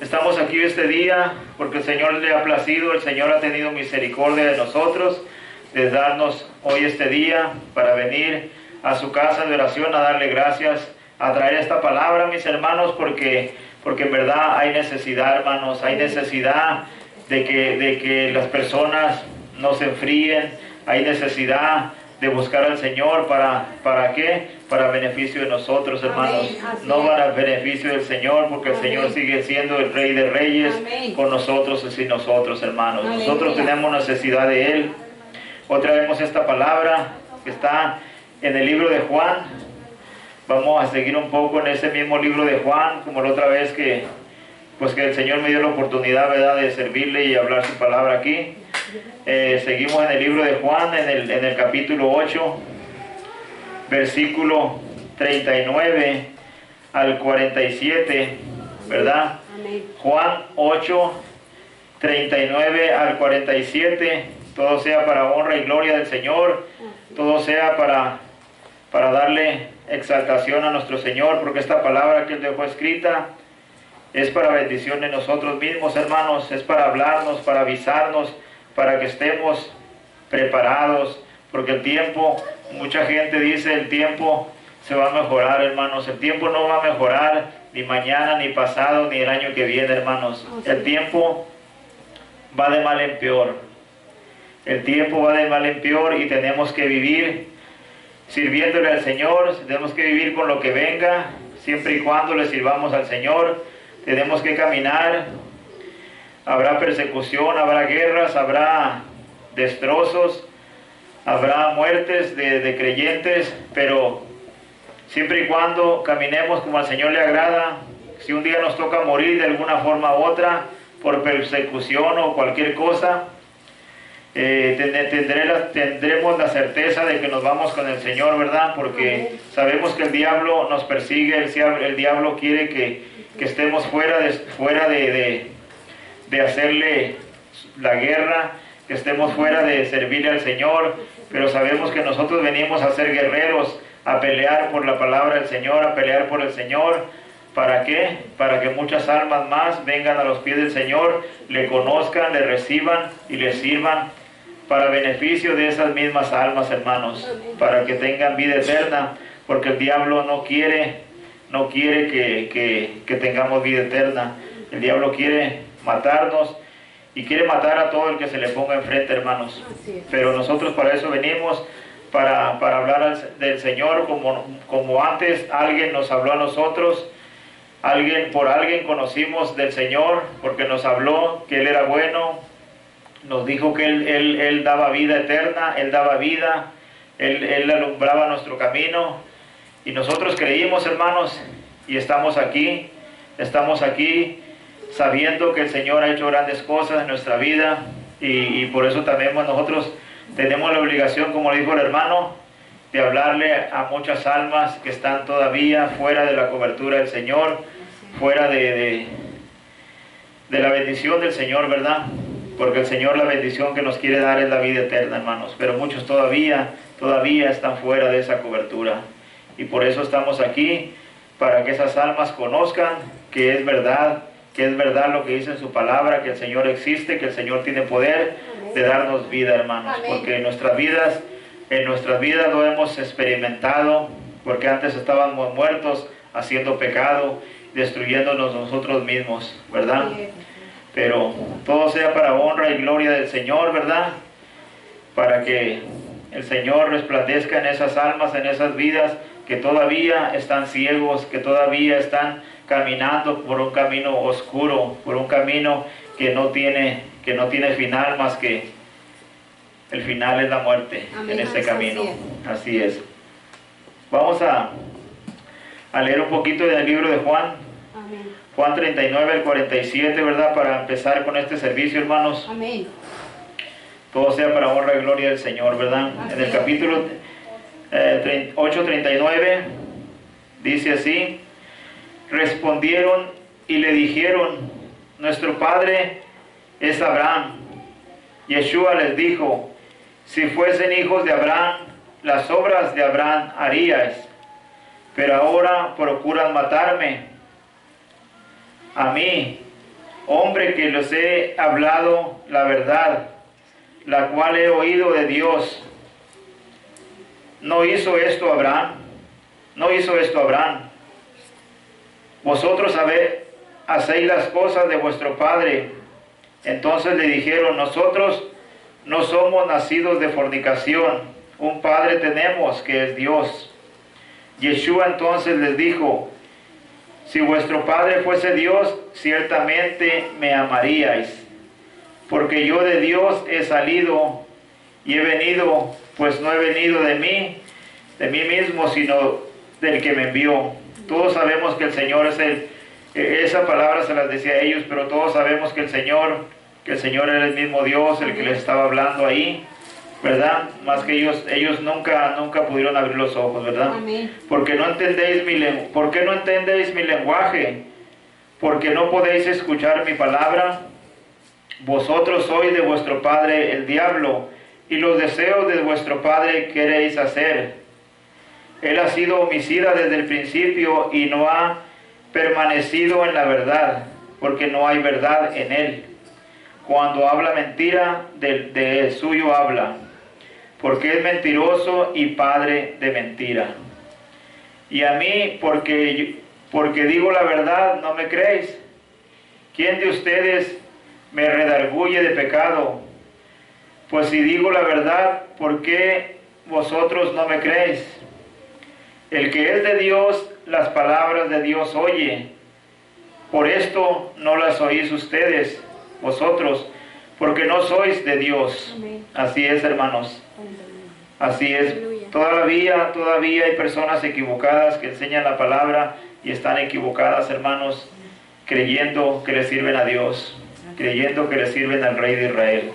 Estamos aquí este día porque el Señor le ha placido, el Señor ha tenido misericordia de nosotros, de darnos hoy este día para venir a su casa de oración a darle gracias, a traer esta palabra, mis hermanos, porque en verdad hay necesidad, hermanos, hay necesidad de que las personas no se enfríen, hay necesidad de buscar al Señor. ¿Para qué? Para beneficio de nosotros, hermanos. No para beneficio del Señor, porque el Señor sigue siendo el Rey de Reyes con nosotros y sin nosotros, hermanos. Nosotros tenemos necesidad de Él. Hoy traemos esta palabra que está en el libro de Juan. Vamos a seguir un poco en ese mismo libro de Juan, como la otra vez que el Señor me dio la oportunidad, ¿verdad?, de servirle y hablar su palabra aquí. Seguimos en el libro de Juan, en el capítulo 8, versículo 39 al 47, ¿verdad? Amén. Juan 8, 39 al 47, todo sea para honra y gloria del Señor, todo sea para darle exaltación a nuestro Señor, porque esta palabra que Él dejó escrita es para bendición de nosotros mismos, hermanos, es para hablarnos, para avisarnos, para que estemos preparados, porque el tiempo, mucha gente dice, el tiempo se va a mejorar, hermanos. El tiempo no va a mejorar ni mañana, ni pasado, ni el año que viene, hermanos. El tiempo va de mal en peor. El tiempo va de mal en peor y tenemos que vivir sirviéndole al Señor. Tenemos que vivir con lo que venga, siempre y cuando le sirvamos al Señor. Tenemos que caminar. Habrá persecución, habrá guerras, habrá destrozos, habrá muertes de creyentes, pero siempre y cuando caminemos como al Señor le agrada. Si un día nos toca morir de alguna forma u otra, por persecución o cualquier cosa, tendremos la certeza de que nos vamos con el Señor, ¿verdad? Porque sabemos que el diablo nos persigue, el diablo quiere que estemos fuera de hacerle la guerra, que estemos fuera de servirle al Señor, pero sabemos que nosotros venimos a ser guerreros, a pelear por la palabra del Señor, a pelear por el Señor. ¿Para qué? Para que muchas almas más vengan a los pies del Señor, le conozcan, le reciban y le sirvan, para beneficio de esas mismas almas, hermanos, para que tengan vida eterna, porque el diablo no quiere que tengamos vida eterna. El diablo quiere matarnos y quiere matar a todo el que se le ponga enfrente, hermanos. Pero nosotros para eso venimos, para hablar del Señor, como antes alguien nos habló a nosotros, por alguien conocimos del Señor, porque nos habló que Él era bueno, nos dijo que Él daba vida eterna, Él daba vida, Él alumbraba nuestro camino, y nosotros creímos, hermanos, y estamos aquí sabiendo que el Señor ha hecho grandes cosas en nuestra vida, y por eso también nosotros tenemos la obligación, como le dijo el hermano, de hablarle a muchas almas que están todavía fuera de la cobertura del Señor, fuera de la bendición del Señor, ¿verdad? Porque el Señor, la bendición que nos quiere dar es la vida eterna, hermanos, pero muchos todavía están fuera de esa cobertura, y por eso estamos aquí, para que esas almas conozcan que es verdad lo que dice en su palabra, que el Señor existe, que el Señor tiene poder de darnos vida, hermanos. Amén. Porque en nuestras vidas lo hemos experimentado, porque antes estábamos muertos, haciendo pecado, destruyéndonos nosotros mismos, ¿verdad? Amén. Pero todo sea para honra y gloria del Señor, ¿verdad? Para que el Señor resplandezca en esas almas, en esas vidas que todavía están ciegos, que todavía están caminando por un camino oscuro, por un camino que no tiene final, más que el final es la muerte. Amén. En este camino. Así es. Vamos a leer un poquito del libro de Juan. Amén. Juan 39 al 47, ¿verdad? Para empezar con este servicio, hermanos. Amén. Todo sea para honra y gloria del Señor, ¿verdad? Amén. En el capítulo 8:39 dice así: respondieron y le dijeron, nuestro padre es Abraham. Yeshua les dijo, si fuesen hijos de Abraham, las obras de Abraham haríais, pero ahora procuran matarme a mí, hombre que les he hablado la verdad, la cual he oído de Dios. ¿No hizo esto Abraham? ¿No hizo esto Abraham? Vosotros hacéis las cosas de vuestro padre. Entonces le dijeron, nosotros no somos nacidos de fornicación, un padre tenemos que es Dios. Yeshua entonces les dijo, si vuestro padre fuese Dios, ciertamente me amaríais, porque yo de Dios he salido y he venido, pues no he venido de mí mismo, sino del que me envió. Todos sabemos que el Señor es esa palabra se las decía a ellos, pero todos sabemos que el Señor era el mismo Dios, el que les estaba hablando ahí, ¿verdad? Más que ellos nunca pudieron abrir los ojos, ¿verdad? Amén. Porque no entendéis ¿por qué no entendéis mi lenguaje? Porque no podéis escuchar mi palabra. Vosotros sois de vuestro padre el diablo, y los deseos de vuestro padre queréis hacer. Él ha sido homicida desde el principio y no ha permanecido en la verdad, porque no hay verdad en él. Cuando habla mentira, de suyo habla, porque es mentiroso y padre de mentira. Y a mí, porque digo la verdad, no me creéis. ¿Quién de ustedes me redarguye de pecado? Pues si digo la verdad, ¿por qué vosotros no me creéis? El que es de Dios, las palabras de Dios oye. Por esto no las oís ustedes, vosotros, porque no sois de Dios. Amén. Así es, hermanos. Así es. Aleluya. Todavía hay personas equivocadas que enseñan la palabra y están equivocadas, hermanos, creyendo que le sirven a Dios, creyendo que le sirven al Rey de Israel,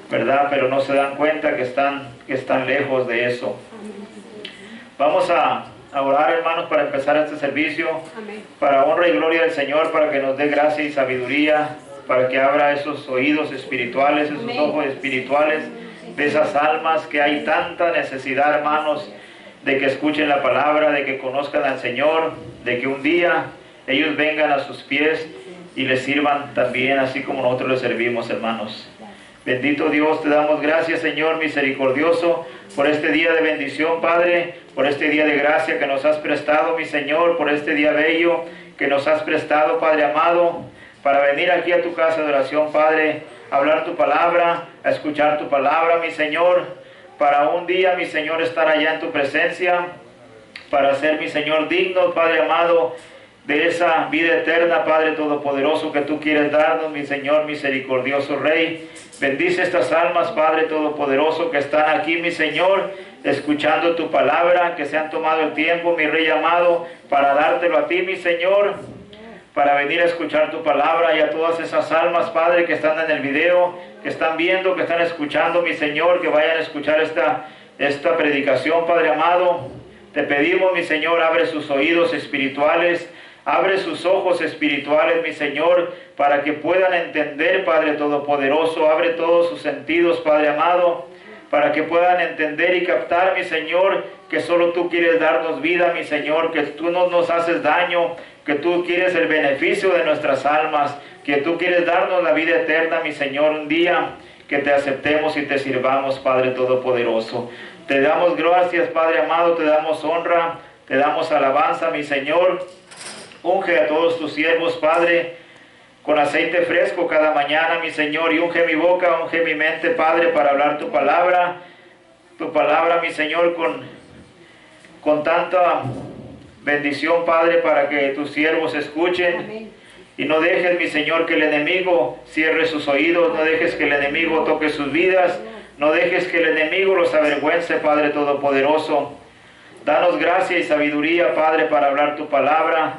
¿verdad? Pero no se dan cuenta que están lejos de eso. Vamos a orar, hermanos, para empezar este servicio. Amén. Para honra y gloria del Señor, para que nos dé gracia y sabiduría, para que abra esos oídos espirituales, esos Amén. ojos espirituales de esas almas que hay tanta necesidad, hermanos, de que escuchen la palabra, de que conozcan al Señor, de que un día ellos vengan a sus pies y les sirvan también, así como nosotros les servimos, hermanos. Bendito Dios, te damos gracias, Señor misericordioso, por este día de bendición, Padre, por este día de gracia que nos has prestado, mi Señor, por este día bello que nos has prestado, Padre amado, para venir aquí a tu casa de oración, Padre, a hablar tu palabra, a escuchar tu palabra, mi Señor, para un día, mi Señor, estar allá en tu presencia, para ser, mi Señor, digno, Padre amado, de esa vida eterna, Padre Todopoderoso, que tú quieres darnos, mi Señor misericordioso Rey. Bendice estas almas, Padre Todopoderoso, que están aquí, mi Señor, escuchando tu palabra, que se han tomado el tiempo, mi Rey amado, para dártelo a ti, mi Señor, para venir a escuchar tu palabra, y a todas esas almas, Padre, que están en el video, que están viendo, que están escuchando, mi Señor, que vayan a escuchar esta predicación, Padre amado. Te pedimos, mi Señor, abre sus oídos espirituales, abre sus ojos espirituales, mi Señor, para que puedan entender, Padre Todopoderoso. Abre todos sus sentidos, Padre amado, para que puedan entender y captar, mi Señor, que solo tú quieres darnos vida, mi Señor, que tú no nos haces daño, que tú quieres el beneficio de nuestras almas, que tú quieres darnos la vida eterna, mi Señor, un día que te aceptemos y te sirvamos, Padre Todopoderoso. Te damos gracias, Padre amado, te damos honra, te damos alabanza, mi Señor. Unge a todos tus siervos, Padre, con aceite fresco cada mañana, mi Señor, y unge mi boca, unge mi mente, Padre, para hablar tu palabra, mi Señor, con tanta bendición, Padre, para que tus siervos escuchen. Amén. Y no dejes, mi Señor, que el enemigo cierre sus oídos, no dejes que el enemigo toque sus vidas, no dejes que el enemigo los avergüence, Padre Todopoderoso. Danos gracia y sabiduría, Padre, para hablar tu palabra,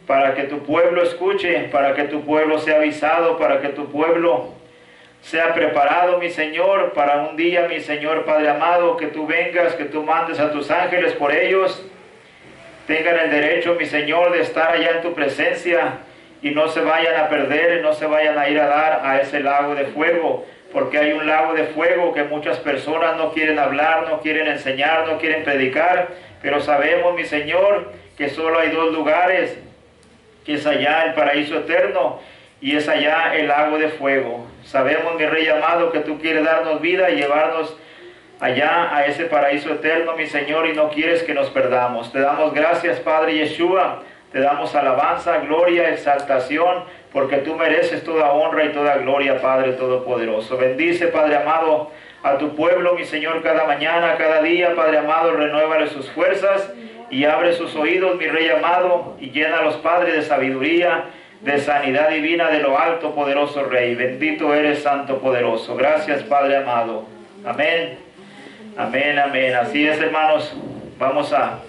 para que tu pueblo escuche, para que tu pueblo sea avisado, para que tu pueblo sea preparado, mi Señor, para un día, mi Señor, Padre amado, que tú vengas, que tú mandes a tus ángeles por ellos, tengan el derecho, mi Señor, de estar allá en tu presencia y no se vayan a perder, no se vayan a ir a dar a ese lago de fuego, porque hay un lago de fuego que muchas personas no quieren hablar, no quieren enseñar, no quieren predicar, pero sabemos, mi Señor, que solo hay dos lugares, que es allá el paraíso eterno y es allá el lago de fuego. Sabemos, mi Rey amado, que tú quieres darnos vida y llevarnos allá a ese paraíso eterno, mi Señor, y no quieres que nos perdamos. Te damos gracias, Padre Yeshua, te damos alabanza, gloria, exaltación, porque tú mereces toda honra y toda gloria, Padre Todopoderoso. Bendice, Padre amado, a tu pueblo, mi Señor, cada mañana, cada día, Padre amado, renuévale sus fuerzas y abre sus oídos, mi Rey amado, y llena a los padres de sabiduría, de sanidad divina de lo alto, poderoso Rey. Bendito eres, Santo Poderoso. Gracias, Padre amado. Amén. Amén, amén. Así es, hermanos. Vamos a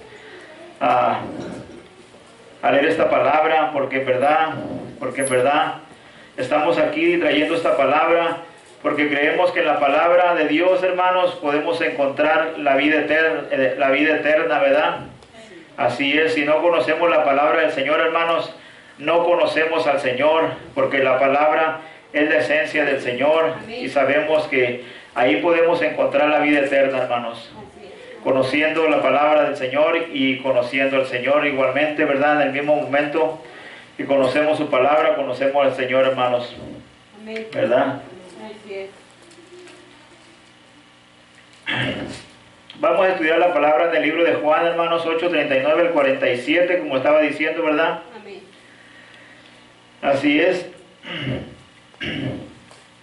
leer esta palabra porque en verdad estamos aquí trayendo esta palabra porque creemos que en la palabra de Dios, hermanos, podemos encontrar la vida eterna, ¿verdad? Así es. Si no conocemos la palabra del Señor, hermanos, no conocemos al Señor, porque la palabra es la esencia del Señor. Amén. Y sabemos que ahí podemos encontrar la vida eterna, hermanos, conociendo la palabra del Señor y conociendo al Señor igualmente, ¿verdad? En el mismo momento que conocemos su palabra, conocemos al Señor, hermanos. Amén. ¿Verdad? Así es. Vamos a estudiar la palabra del libro de Juan, hermanos, 8:39 al 47, como estaba diciendo, ¿verdad? Amén. Así es.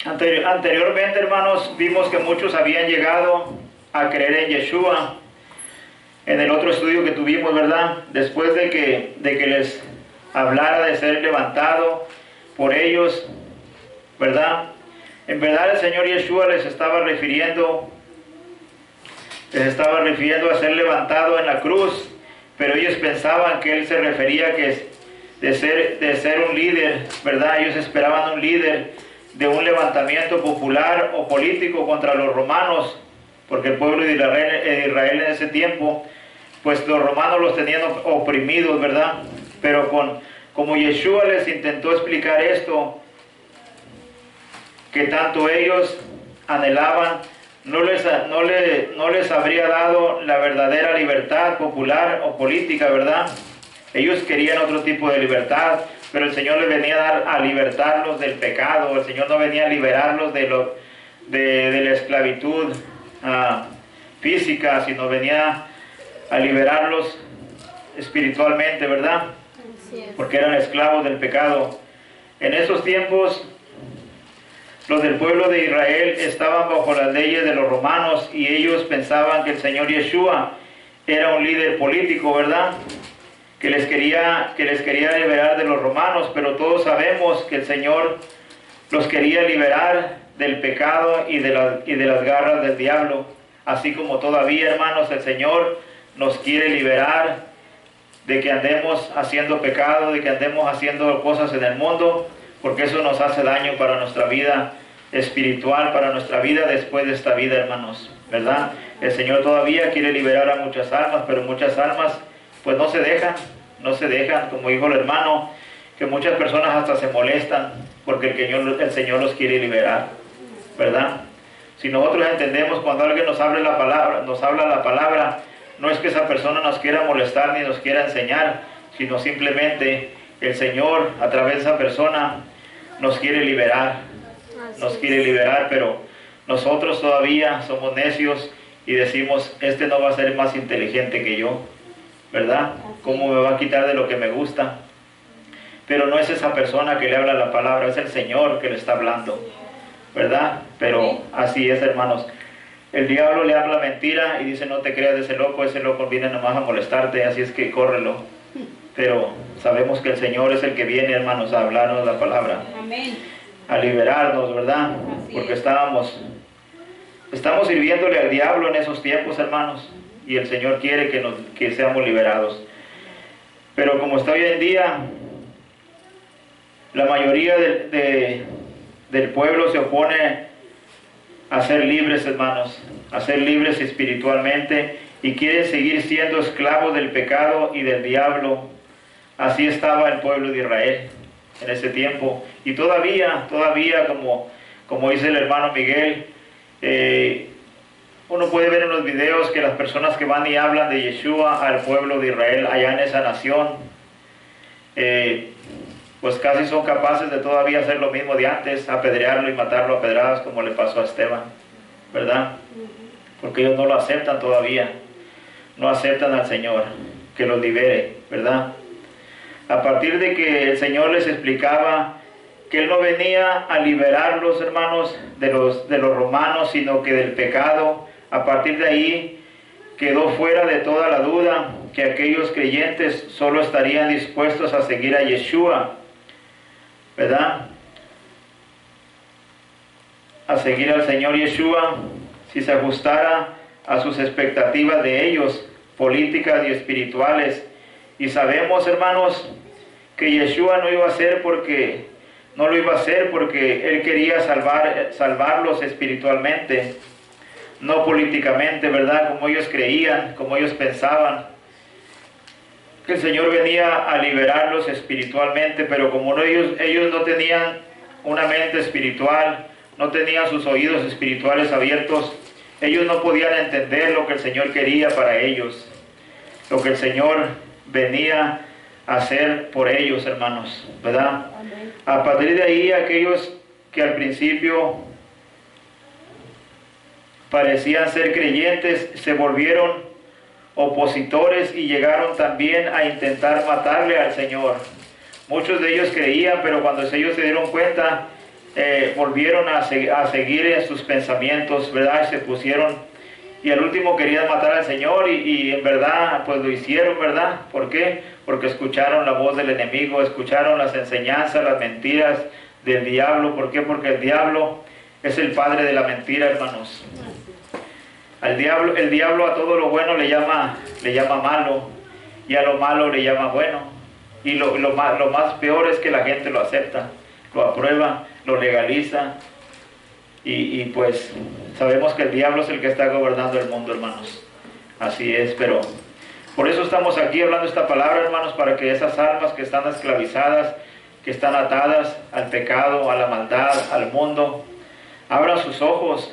Anteriormente, hermanos, vimos que muchos habían llegado a creer en Yeshua en el otro estudio que tuvimos, ¿verdad? Después de que les hablara de ser levantado por ellos, ¿verdad? En verdad el Señor Yeshua les estaba refiriendo a ser levantado en la cruz, pero ellos pensaban que Él se refería de ser un líder, ¿verdad? Ellos esperaban un líder de un levantamiento popular o político contra los romanos, porque el pueblo de Israel en ese tiempo, pues los romanos los tenían oprimidos, ¿verdad? Pero como Yeshua les intentó explicar esto, que tanto ellos anhelaban, no les habría dado la verdadera libertad popular o política, ¿verdad? Ellos querían otro tipo de libertad, pero el Señor les venía a libertarlos del pecado. El Señor no venía a liberarlos de la esclavitud física, sino venía a liberarlos espiritualmente, ¿verdad? Porque eran esclavos del pecado. En esos tiempos, los del pueblo de Israel estaban bajo las leyes de los romanos y ellos pensaban que el Señor Yeshua era un líder político, ¿verdad? Que les quería liberar de los romanos, pero todos sabemos que el Señor los quería liberar del pecado y de las garras del diablo, así como todavía, hermanos, el Señor nos quiere liberar de que andemos haciendo pecado, de que andemos haciendo cosas en el mundo, porque eso nos hace daño para nuestra vida espiritual, para nuestra vida después de esta vida, hermanos, ¿verdad? El Señor todavía quiere liberar a muchas almas, pero muchas almas pues no se dejan, como dijo el hermano, que muchas personas hasta se molestan porque el Señor los quiere liberar, ¿verdad? Si nosotros entendemos cuando alguien nos habla la palabra, no es que esa persona nos quiera molestar ni nos quiera enseñar, sino simplemente el Señor a través de esa persona nos quiere liberar, pero nosotros todavía somos necios y decimos, este no va a ser más inteligente que yo, ¿verdad? ¿Cómo me va a quitar de lo que me gusta? Pero no es esa persona que le habla la palabra, es el Señor que le está hablando, ¿verdad? Pero así es, hermanos. El diablo le habla mentira y dice, no te creas de ese loco viene nomás a molestarte, así es que córrelo. Pero sabemos que el Señor es el que viene, hermanos, a hablarnos la palabra. Amén. A liberarnos, ¿verdad? Porque estamos sirviéndole al diablo en esos tiempos, hermanos, y el Señor quiere que seamos liberados. Pero como está hoy en día, la mayoría del pueblo se opone a ser libres, hermanos, a ser libres espiritualmente, y quieren seguir siendo esclavos del pecado y del diablo. Así estaba el pueblo de Israel en ese tiempo, y todavía como dice el hermano Miguel, uno puede ver en los videos que las personas que van y hablan de Yeshua al pueblo de Israel allá en esa nación, pues casi son capaces de todavía hacer lo mismo de antes, apedrearlo y matarlo a pedradas como le pasó a Esteban, ¿verdad? Porque ellos no lo aceptan todavía, no aceptan al Señor, que los libere, ¿verdad? A partir de que el Señor les explicaba que Él no venía a liberarlos, hermanos, de los romanos, sino que del pecado, a partir de ahí quedó fuera de toda la duda que aquellos creyentes solo estarían dispuestos a seguir a Yeshua, ¿verdad? A seguir al Señor Yeshua si se ajustara a sus expectativas de ellos, políticas y espirituales. Y sabemos, hermanos, que Yeshua no lo iba a hacer porque Él quería salvarlos espiritualmente, no políticamente, ¿verdad? Como ellos creían, como ellos pensaban. Que el Señor venía a liberarlos espiritualmente, pero como ellos no tenían una mente espiritual, no tenían sus oídos espirituales abiertos, ellos no podían entender lo que el Señor quería para ellos, lo que el Señor venía a hacer por ellos, hermanos, ¿verdad? Amén. A partir de ahí, aquellos que al principio parecían ser creyentes se volvieron opositores y llegaron también a intentar matarle al Señor. Muchos de ellos creían, pero cuando ellos se dieron cuenta, volvieron a seguir en sus pensamientos, ¿verdad? Y se pusieron, y al último querían matar al Señor, y en verdad, pues lo hicieron, ¿verdad? ¿Por qué? Porque escucharon la voz del enemigo, escucharon las enseñanzas, las mentiras del diablo. ¿Por qué? Porque el diablo es el padre de la mentira, hermanos. El diablo a todo lo bueno le llama malo, y a lo malo le llama bueno. Y lo más peor es que la gente lo acepta, lo aprueba, lo legaliza. Y pues sabemos que el diablo es el que está gobernando el mundo, hermanos. Así es, pero por eso estamos aquí hablando esta palabra, hermanos, para que esas almas que están esclavizadas, que están atadas al pecado, a la maldad, al mundo, abran sus ojos.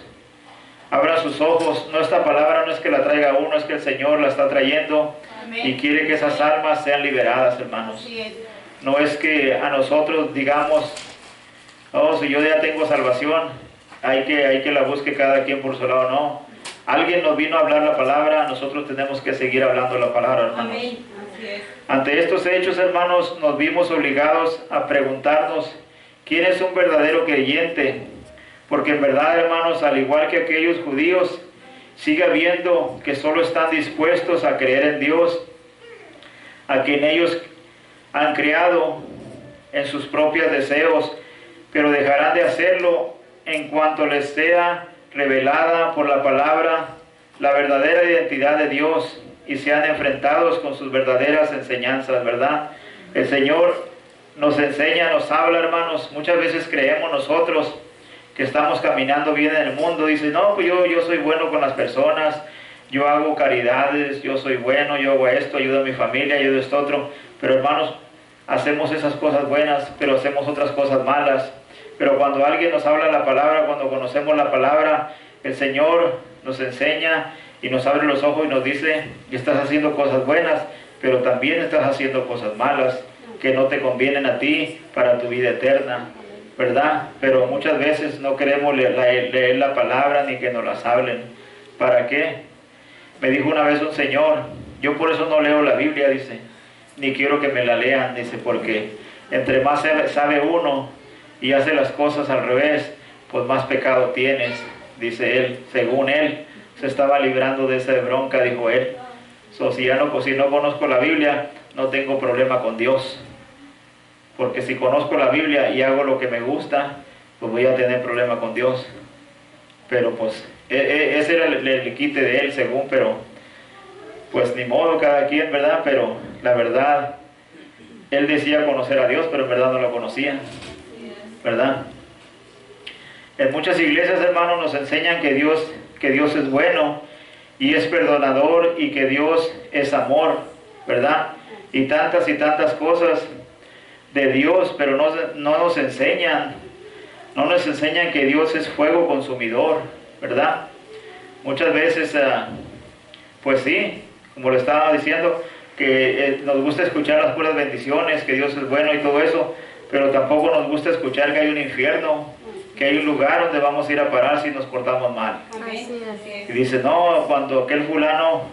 Abra sus ojos. No, esta palabra no es que la traiga uno, es que el Señor la está trayendo. Amén. Y quiere que esas almas sean liberadas, hermanos. No es que a nosotros digamos, oh, si yo ya tengo salvación, hay que la busque cada quien por su lado. No. Alguien nos vino a hablar la palabra, nosotros tenemos que seguir hablando la palabra, hermanos. Amén. Así es. Ante estos hechos, hermanos, nos vimos obligados a preguntarnos, ¿quién es un verdadero creyente? Porque en verdad, hermanos, al igual que aquellos judíos, sigue habiendo que solo están dispuestos a creer en Dios, a quien ellos han creado en sus propios deseos, pero dejarán de hacerlo en cuanto les sea revelada por la palabra la verdadera identidad de Dios y sean enfrentados con sus verdaderas enseñanzas, ¿verdad? El Señor nos enseña, nos habla, hermanos. Muchas veces creemos nosotros que estamos caminando bien en el mundo. Dice, no, pues yo soy bueno con las personas, yo hago caridades, yo soy bueno, yo hago esto, ayudo a mi familia, ayudo a esto otro. Pero hermanos, hacemos esas cosas buenas, pero hacemos otras cosas malas. Pero cuando alguien nos habla la palabra, cuando conocemos la palabra, el Señor nos enseña y nos abre los ojos y nos dice que estás haciendo cosas buenas, pero también estás haciendo cosas malas que no te convienen a ti para tu vida eterna, ¿verdad? Pero muchas veces no queremos leer la palabra ni que nos las hablen. ¿Para qué? Me dijo una vez un señor, yo por eso no leo la Biblia, dice, ni quiero que me la lean, dice, porque entre más sabe uno y hace las cosas al revés, pues más pecado tienes, dice él. Según él, se estaba librando de esa bronca, dijo él. Si no conozco la Biblia, no tengo problema con Dios. Porque si conozco la Biblia y hago lo que me gusta, pues voy a tener problema con Dios. Pero pues, ese era el quite de él, según, pero pues ni modo, cada quien, ¿verdad? Pero la verdad, él decía conocer a Dios, pero en verdad no lo conocía, ¿verdad? En muchas iglesias, hermanos, nos enseñan que Dios es bueno y es perdonador y que Dios es amor, ¿verdad? Y tantas cosas de Dios, pero no nos enseñan que Dios es fuego consumidor, ¿verdad? Muchas veces, pues sí, como le estaba diciendo, que nos gusta escuchar las puras bendiciones, que Dios es bueno y todo eso, pero tampoco nos gusta escuchar que hay un infierno, que hay un lugar donde vamos a ir a parar si nos portamos mal. Y dice, no, cuando aquel fulano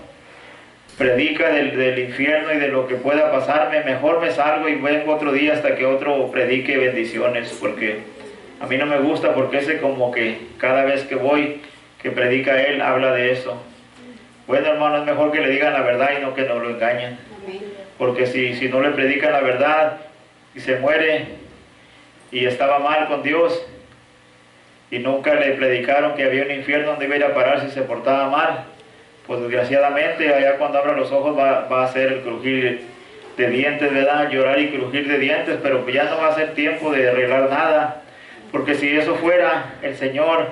predica del infierno y de lo que pueda pasarme, mejor me salgo y vengo otro día hasta que otro predique bendiciones, porque a mí no me gusta, porque ese como que cada vez que voy, que predica él, habla de eso. Bueno, hermano, es mejor que le digan la verdad y no que nos lo engañen, porque si no le predican la verdad y se muere y estaba mal con Dios y nunca le predicaron que había un infierno donde iba a ir a parar si se portaba mal, pues desgraciadamente allá cuando abra los ojos va a ser el crujir de dientes, ¿verdad? Llorar y crujir de dientes, pero pues ya no va a ser tiempo de arreglar nada, porque si eso fuera, el Señor,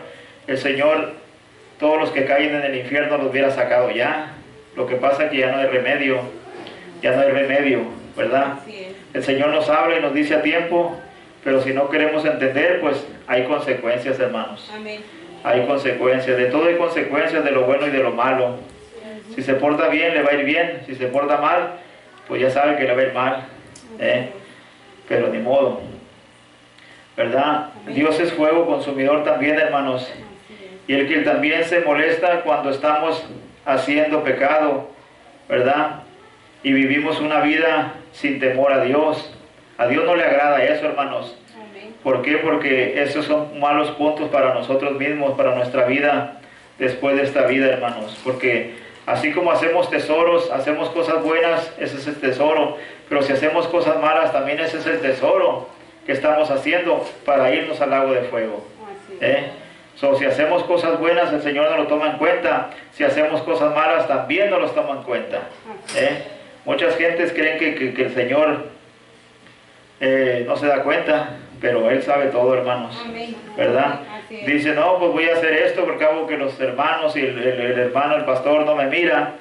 todos los que caen en el infierno los hubiera sacado ya. Lo que pasa es que ya no hay remedio, ¿verdad? El Señor nos habla y nos dice a tiempo, pero si no queremos entender, pues hay consecuencias, hermanos. Amén. Hay consecuencias, de todo hay consecuencias, de lo bueno y de lo malo. Si se porta bien, le va a ir bien. Si se porta mal, pues ya sabe que le va a ir mal. Pero ni modo, ¿verdad? Dios es fuego consumidor también, hermanos. Y el que también se molesta cuando estamos haciendo pecado, ¿verdad? Y vivimos una vida sin temor a Dios. A Dios no le agrada eso, hermanos. ¿Por qué? Porque esos son malos puntos para nosotros mismos, para nuestra vida después de esta vida, hermanos. Porque así como hacemos tesoros, hacemos cosas buenas, ese es el tesoro. Pero si hacemos cosas malas, también ese es el tesoro que estamos haciendo para irnos al lago de fuego. Si hacemos cosas buenas, el Señor no lo toma en cuenta. Si hacemos cosas malas, también no los toma en cuenta. Muchas gentes creen que el Señor no se da cuenta, pero Él sabe todo, hermanos. ¿Verdad? Dice, no, pues voy a hacer esto porque hago que los hermanos y el hermano, el pastor no me mira.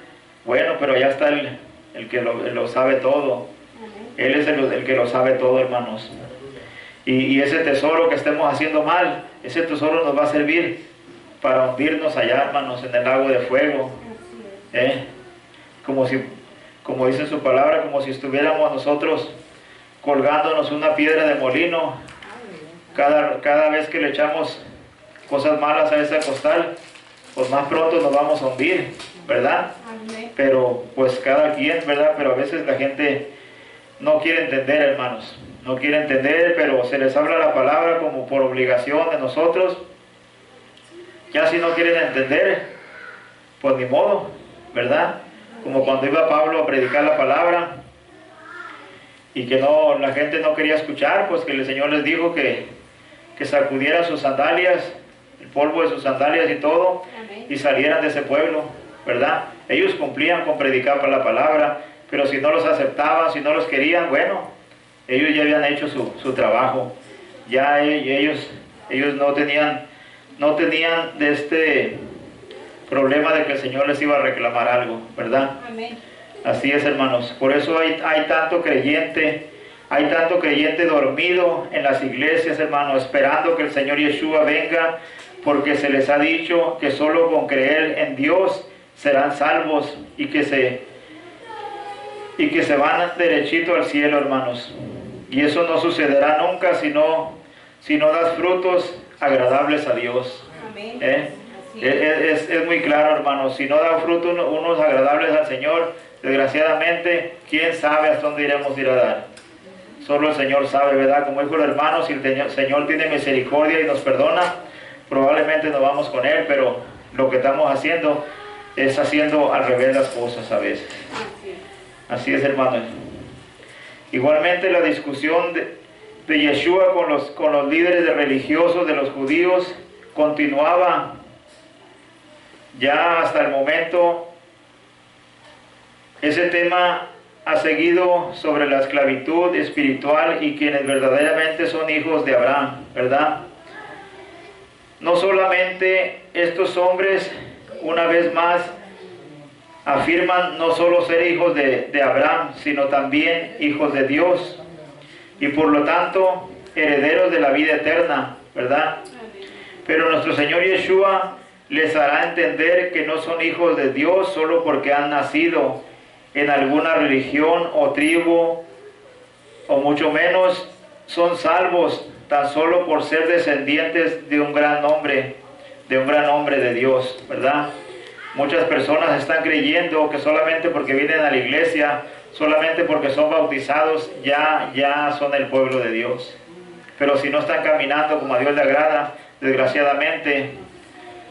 Bueno, pero allá está el que lo sabe todo. Él es el que lo sabe todo, hermanos. Y ese tesoro que estemos haciendo mal, ese tesoro nos va a servir para hundirnos allá, hermanos, en el lago de fuego. Como dice su palabra, como si estuviéramos nosotros colgándonos una piedra de molino. Cada vez que le echamos cosas malas a ese costal, pues más pronto nos vamos a hundir, ¿verdad? Pero pues cada quien, ¿verdad? Pero a veces la gente no quiere entender, hermanos. No quiere entender, pero se les habla la palabra como por obligación de nosotros. Ya si no quieren entender, pues ni modo, ¿verdad? Como cuando iba Pablo a predicar la palabra y que la gente no quería escuchar, pues que el Señor les dijo que sacudieran sus sandalias, el polvo de sus sandalias y todo, y salieran de ese pueblo, ¿verdad? Ellos cumplían con predicar la palabra, pero si no los aceptaban, si no los querían, bueno, ellos ya habían hecho su trabajo. Ya ellos no tenían de este problema de que el Señor les iba a reclamar algo, ¿verdad? Amén. Así es, hermanos. Por eso hay tanto creyente dormido en las iglesias, hermanos, esperando que el Señor Yeshua venga, porque se les ha dicho que solo con creer en Dios serán salvos y que se van derechito al cielo, hermanos. Y eso no sucederá nunca si no das frutos agradables a Dios. Es muy claro, hermanos. Si no da frutos unos agradables al Señor, desgraciadamente, ¿quién sabe hasta dónde iremos a ir a dar? Solo el Señor sabe, ¿verdad? Como dijo el hermano, si el Señor tiene misericordia y nos perdona, probablemente nos vamos con Él, pero lo que estamos haciendo es haciendo al revés las cosas a veces. Así es, hermano. Igualmente la discusión de Yeshua con los líderes religiosos de los judíos continuaba ya hasta el momento. Ese tema ha seguido sobre la esclavitud espiritual y quienes verdaderamente son hijos de Abraham, ¿verdad? No solamente estos hombres, una vez más, afirman no solo ser hijos de Abraham, sino también hijos de Dios, y por lo tanto herederos de la vida eterna, ¿verdad? Pero nuestro Señor Yeshua les hará entender que no son hijos de Dios solo porque han nacido en alguna religión o tribu, o mucho menos son salvos tan solo por ser descendientes de un gran hombre de Dios, ¿verdad? Muchas personas están creyendo que solamente porque vienen a la iglesia, solamente porque son bautizados, ya son el pueblo de Dios. Pero si no están caminando como a Dios le agrada, desgraciadamente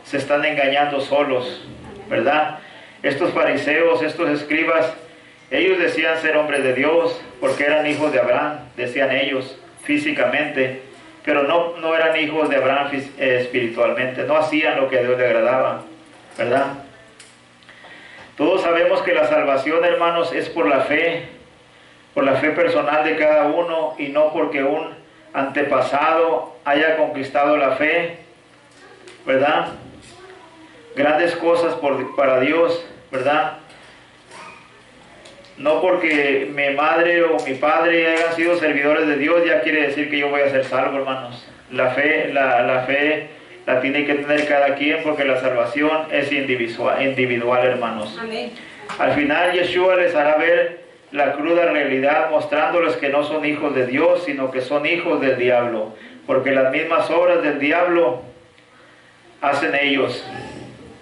se están engañando solos, ¿verdad? Estos fariseos, estos escribas, ellos decían ser hombres de Dios porque eran hijos de Abraham, decían ellos, físicamente, pero no eran hijos de Abraham espiritualmente, no hacían lo que a Dios le agradaba, ¿verdad? Todos sabemos que la salvación, hermanos, es por la fe personal de cada uno y no porque un antepasado haya conquistado la fe, ¿verdad? Grandes cosas para Dios, ¿verdad? No porque mi madre o mi padre hayan sido servidores de Dios ya quiere decir que yo voy a ser salvo, hermanos. La fe la tiene que tener cada quien porque la salvación es individual, hermanos. Amén. Al final Yeshua les hará ver la cruda realidad mostrándoles que no son hijos de Dios, sino que son hijos del diablo, porque las mismas obras del diablo hacen ellos,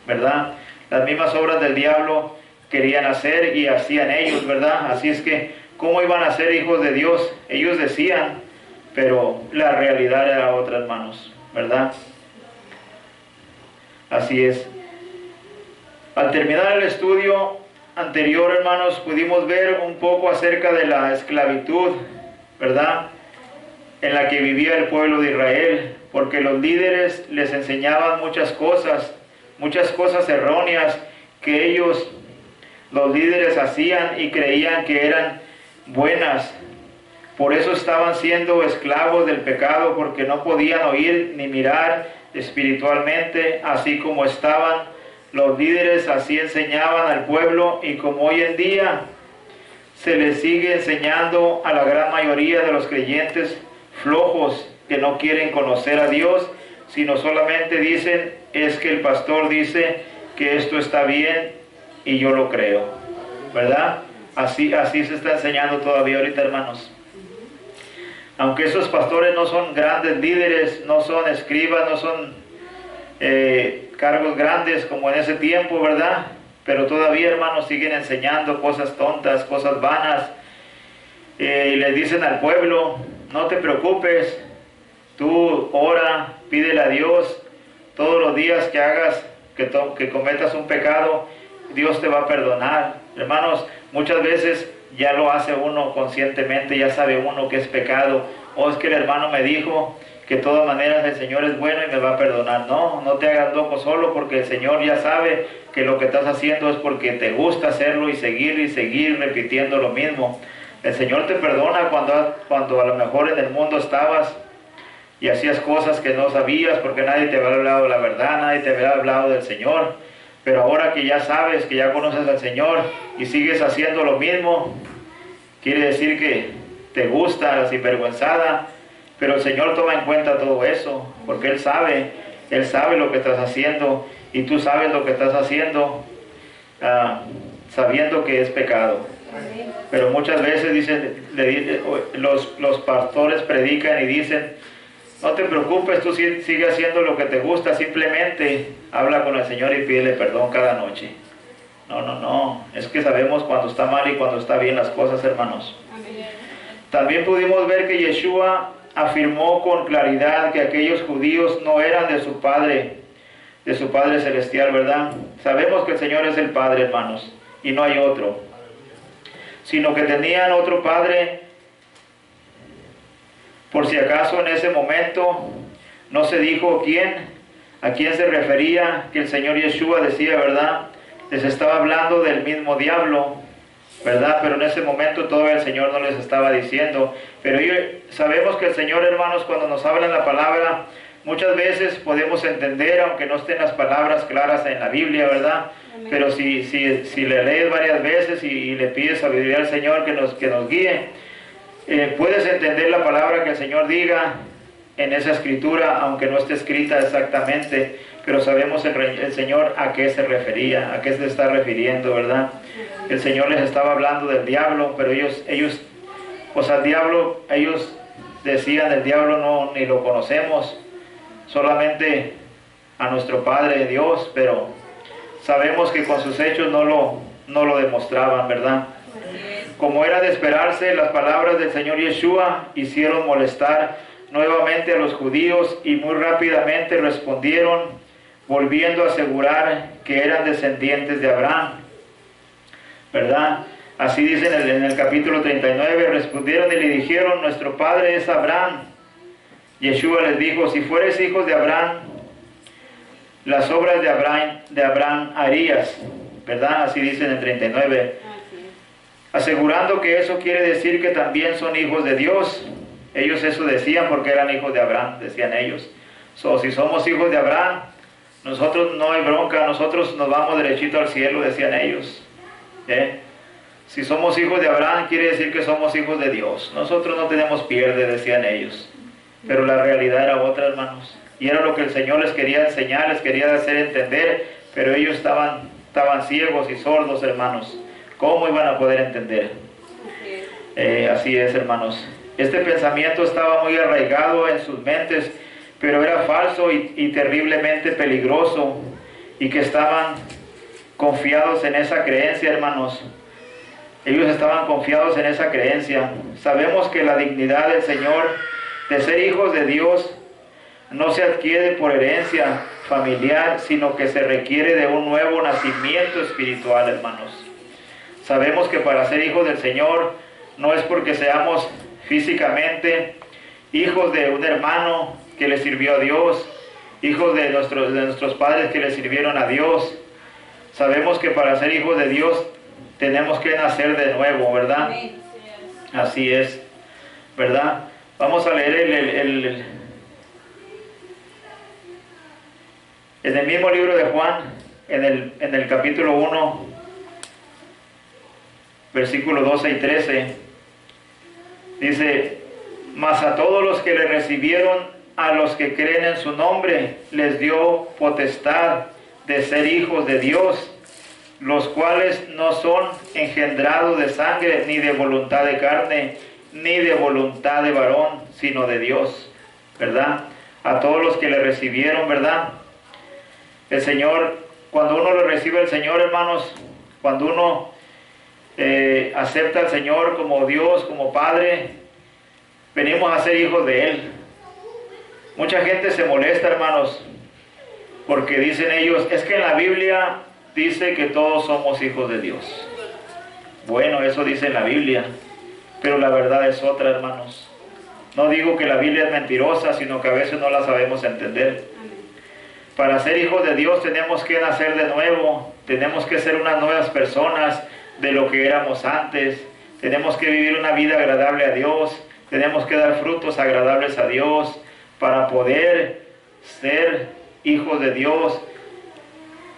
¿verdad? Las mismas obras del diablo querían hacer y hacían ellos, ¿verdad? Así es que, ¿cómo iban a ser hijos de Dios? Ellos decían, pero la realidad era otra, hermanos, ¿verdad? Así es. Al terminar el estudio anterior, hermanos, pudimos ver un poco acerca de la esclavitud, ¿verdad?, en la que vivía el pueblo de Israel, porque los líderes les enseñaban muchas cosas erróneas que ellos, los líderes, hacían y creían que eran buenas. Por eso estaban siendo esclavos del pecado, porque no podían oír ni mirar espiritualmente, así como estaban los líderes, así enseñaban al pueblo, y como hoy en día se les sigue enseñando a la gran mayoría de los creyentes flojos que no quieren conocer a Dios, sino solamente dicen, es que el pastor dice que esto está bien y yo lo creo, ¿verdad? Así se está enseñando todavía ahorita, hermanos. Aunque esos pastores no son grandes líderes, no son escribas, no son cargos grandes como en ese tiempo, ¿verdad? Pero todavía, hermanos, siguen enseñando cosas tontas, cosas vanas, y les dicen al pueblo, no te preocupes, tú ora, pídele a Dios todos los días que hagas, que cometas un pecado, Dios te va a perdonar. Hermanos, muchas veces ya lo hace uno conscientemente, ya sabe uno que es pecado. O es que el hermano me dijo que de todas maneras el Señor es bueno y me va a perdonar. No te hagas loco solo, porque el Señor ya sabe que lo que estás haciendo es porque te gusta hacerlo y seguir repitiendo lo mismo. El Señor te perdona cuando a lo mejor en el mundo estabas y hacías cosas que no sabías porque nadie te había hablado la verdad, nadie te había hablado del Señor. Pero ahora que ya sabes, que ya conoces al Señor y sigues haciendo lo mismo, quiere decir que te gusta la sinvergüenzada. Pero el Señor toma en cuenta todo eso, porque Él sabe lo que estás haciendo, y tú sabes lo que estás haciendo, sabiendo que es pecado. Pero muchas veces los pastores predican y dicen, no te preocupes, tú sigue haciendo lo que te gusta, simplemente habla con el Señor y pídele perdón cada noche. No, es que sabemos cuando está mal y cuando está bien las cosas, hermanos. También pudimos ver que Yeshua afirmó con claridad que aquellos judíos no eran de su Padre celestial, ¿verdad? Sabemos que el Señor es el Padre, hermanos, y no hay otro, sino que tenían otro Padre. Por si acaso en ese momento no se dijo a quién se refería, que el Señor Yeshua decía, ¿verdad? Les estaba hablando del mismo diablo, ¿verdad? Pero en ese momento todavía el Señor no les estaba diciendo. Pero sabemos que el Señor, hermanos, cuando nos habla en la palabra, muchas veces podemos entender, aunque no estén las palabras claras en la Biblia, ¿verdad? Amén. Pero si le lees varias veces y le pides sabiduría al Señor que nos guíe, puedes entender la palabra que el Señor diga en esa escritura, aunque no esté escrita exactamente, pero sabemos el Señor a qué se refería, a qué se está refiriendo, ¿verdad? El Señor les estaba hablando del diablo, pero ellos, pues al diablo, ellos decían, el diablo no, ni lo conocemos, solamente a nuestro Padre Dios, pero sabemos que con sus hechos no lo demostraban, ¿verdad? Como era de esperarse, las palabras del Señor Yeshua hicieron molestar nuevamente a los judíos y muy rápidamente respondieron, volviendo a asegurar que eran descendientes de Abraham, ¿verdad? Así dice en el capítulo 39, respondieron y le dijeron, nuestro padre es Abraham. Yeshua les dijo, si fueres hijos de Abraham, las obras de Abraham harías, ¿verdad? Así dice en el 39. Asegurando que eso quiere decir que también son hijos de Dios. Ellos eso decían porque eran hijos de Abraham, decían ellos. Si somos hijos de Abraham, nosotros no hay bronca, nosotros nos vamos derechito al cielo, decían ellos. Si somos hijos de Abraham, quiere decir que somos hijos de Dios. Nosotros no tenemos pierde, decían ellos. Pero la realidad era otra, hermanos. Y era lo que el Señor les quería enseñar, les quería hacer entender, pero ellos estaban ciegos y sordos, hermanos. ¿Cómo iban a poder entender? Así es, hermanos. Este pensamiento estaba muy arraigado en sus mentes, pero era falso y terriblemente peligroso, y que estaban confiados en esa creencia, hermanos. Ellos estaban confiados en esa creencia. Sabemos que la dignidad del Señor de ser hijos de Dios no se adquiere por herencia familiar, sino que se requiere de un nuevo nacimiento espiritual, hermanos. Sabemos que para ser hijos del Señor no es porque seamos físicamente hijos de un hermano que le sirvió a Dios, hijos de nuestros padres que le sirvieron a Dios. Sabemos que para ser hijos de Dios tenemos que nacer de nuevo, ¿verdad? Así es, ¿verdad? Vamos a leer en el mismo libro de Juan, en el capítulo 1, versículos 12 y 13, dice, mas a todos los que le recibieron, a los que creen en su nombre, les dio potestad de ser hijos de Dios, los cuales no son engendrados de sangre, ni de voluntad de carne, ni de voluntad de varón, sino de Dios, ¿verdad? A todos los que le recibieron, ¿verdad? El Señor, cuando uno lo recibe el Señor, hermanos, cuando uno acepta al Señor como Dios, como Padre, venimos a ser hijos de Él. Mucha gente se molesta, hermanos, porque dicen ellos, es que en la Biblia dice que todos somos hijos de Dios. Bueno, eso dice en la Biblia, pero la verdad es otra, hermanos. No digo que la Biblia es mentirosa, sino que a veces no la sabemos entender. Para ser hijos de Dios tenemos que nacer de nuevo, tenemos que ser unas nuevas personas de lo que éramos antes, tenemos que vivir una vida agradable a Dios, tenemos que dar frutos agradables a Dios para poder ser hijos de Dios.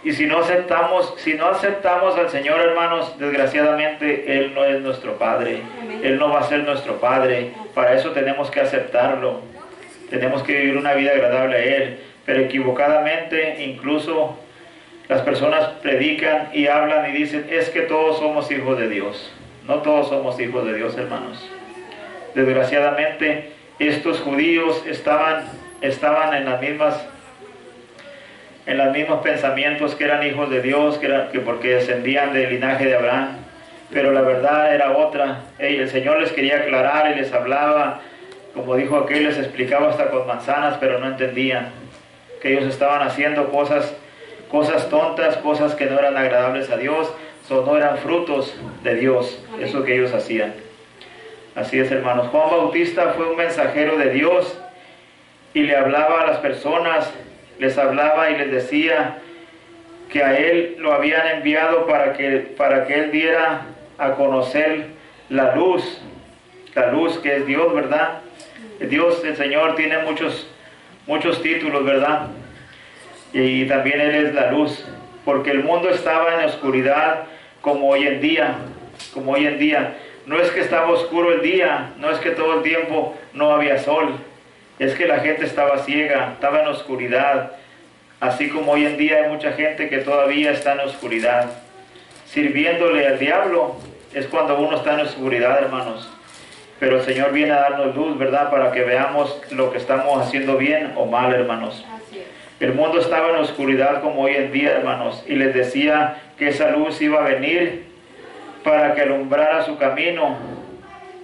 Y si no aceptamos al Señor, hermanos, desgraciadamente Él no es nuestro Padre. Amén. Él no va a ser nuestro Padre. Para eso tenemos que aceptarlo. Tenemos que vivir una vida agradable a Él. Pero equivocadamente, incluso las personas predican y hablan y dicen, es que todos somos hijos de Dios. No todos somos hijos de Dios, hermanos. Desgraciadamente, estos judíos estaban en los mismos pensamientos, que eran hijos de Dios, que porque descendían del linaje de Abraham, pero la verdad era otra. El Señor les quería aclarar y les hablaba, como dijo aquel, les explicaba hasta con manzanas, pero no entendían, que ellos estaban haciendo cosas tontas, cosas que no eran agradables a Dios, no eran frutos de Dios. Amén. Eso que ellos hacían. Así es, hermanos. Juan Bautista fue un mensajero de Dios y le hablaba a las personas, les hablaba y les decía que a él lo habían enviado para que él diera a conocer la luz que es Dios, ¿verdad? Dios, el Señor, tiene muchos títulos, ¿verdad? Y también Él es la luz, porque el mundo estaba en oscuridad como hoy en día. No es que estaba oscuro el día, no es que todo el tiempo no había sol, es que la gente estaba ciega, estaba en oscuridad. Así como hoy en día hay mucha gente que todavía está en oscuridad. Sirviéndole al diablo es cuando uno está en oscuridad, hermanos. pero el Señor viene a darnos luz, ¿verdad? Para que veamos lo que estamos haciendo bien o mal, hermanos. Así es. El mundo estaba en oscuridad como hoy en día, hermanos, y les decía que esa luz iba a venir para que alumbrara su camino,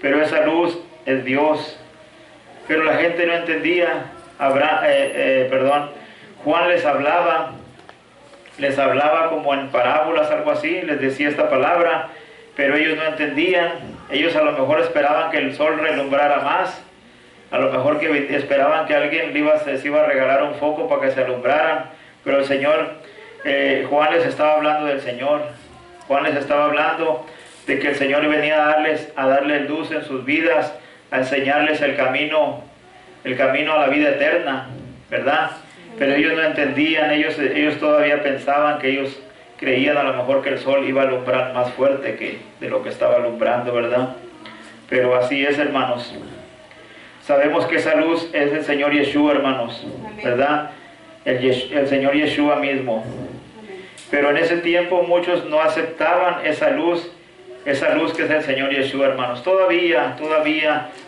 pero esa luz es Dios. Pero la gente no entendía. Juan les hablaba como en parábolas, algo así, les decía esta palabra, pero ellos no entendían. Ellos a lo mejor esperaban que el sol relumbrara más, a lo mejor que esperaban que alguien se iba a regalar un foco para que se alumbraran, pero el Señor, Juan les estaba hablando del Señor. Juan les estaba hablando de que el Señor venía a darles luz en sus vidas, a enseñarles el camino a la vida eterna, ¿verdad? Pero ellos no entendían, ellos todavía pensaban, que ellos creían a lo mejor que el sol iba a alumbrar más fuerte que de lo que estaba alumbrando, ¿verdad? Pero así es, hermanos. Sabemos que esa luz es el Señor Yeshua, hermanos, ¿verdad? El Señor Yeshua mismo. Pero en ese tiempo muchos no aceptaban esa luz que es el Señor Yeshua, hermanos. Todavía,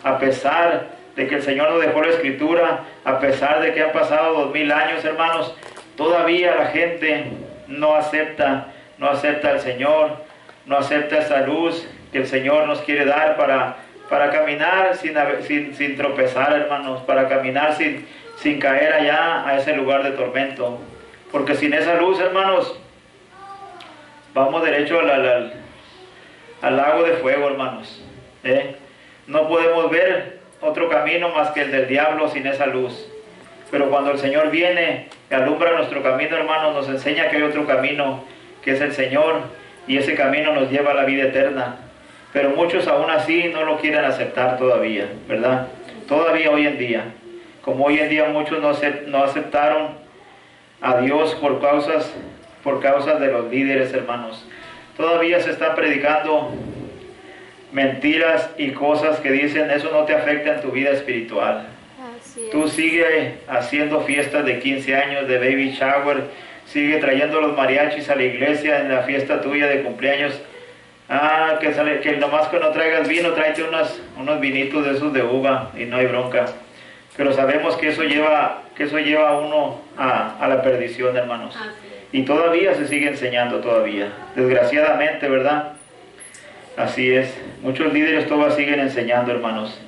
a pesar de que el Señor nos dejó la Escritura, a pesar de que han pasado 2000 años, hermanos, todavía la gente no acepta al Señor, no acepta esa luz que el Señor nos quiere dar para caminar sin tropezar, hermanos, para caminar sin caer allá a ese lugar de tormento. Porque sin esa luz, hermanos, vamos derecho al lago de fuego, hermanos. No podemos ver otro camino más que el del diablo sin esa luz. Pero cuando el Señor viene y alumbra nuestro camino, hermanos, nos enseña que hay otro camino, que es el Señor, y ese camino nos lleva a la vida eterna. Pero muchos aún así no lo quieren aceptar todavía, ¿verdad? Todavía hoy en día. Como hoy en día muchos no aceptaron a Dios por causas de los líderes, hermanos. Todavía se están predicando mentiras y cosas que dicen, eso no te afecta en tu vida espiritual. Tú sigue haciendo fiestas de 15 años, de baby shower, sigue trayendo los mariachis a la iglesia en la fiesta tuya de cumpleaños. Que nomás que no traigas vino, tráete unos vinitos de esos de uva y no hay bronca. Pero sabemos que eso lleva a uno a la perdición, hermanos. Y todavía se sigue enseñando todavía, desgraciadamente, ¿verdad? Así es, muchos líderes todavía siguen enseñando, hermanos.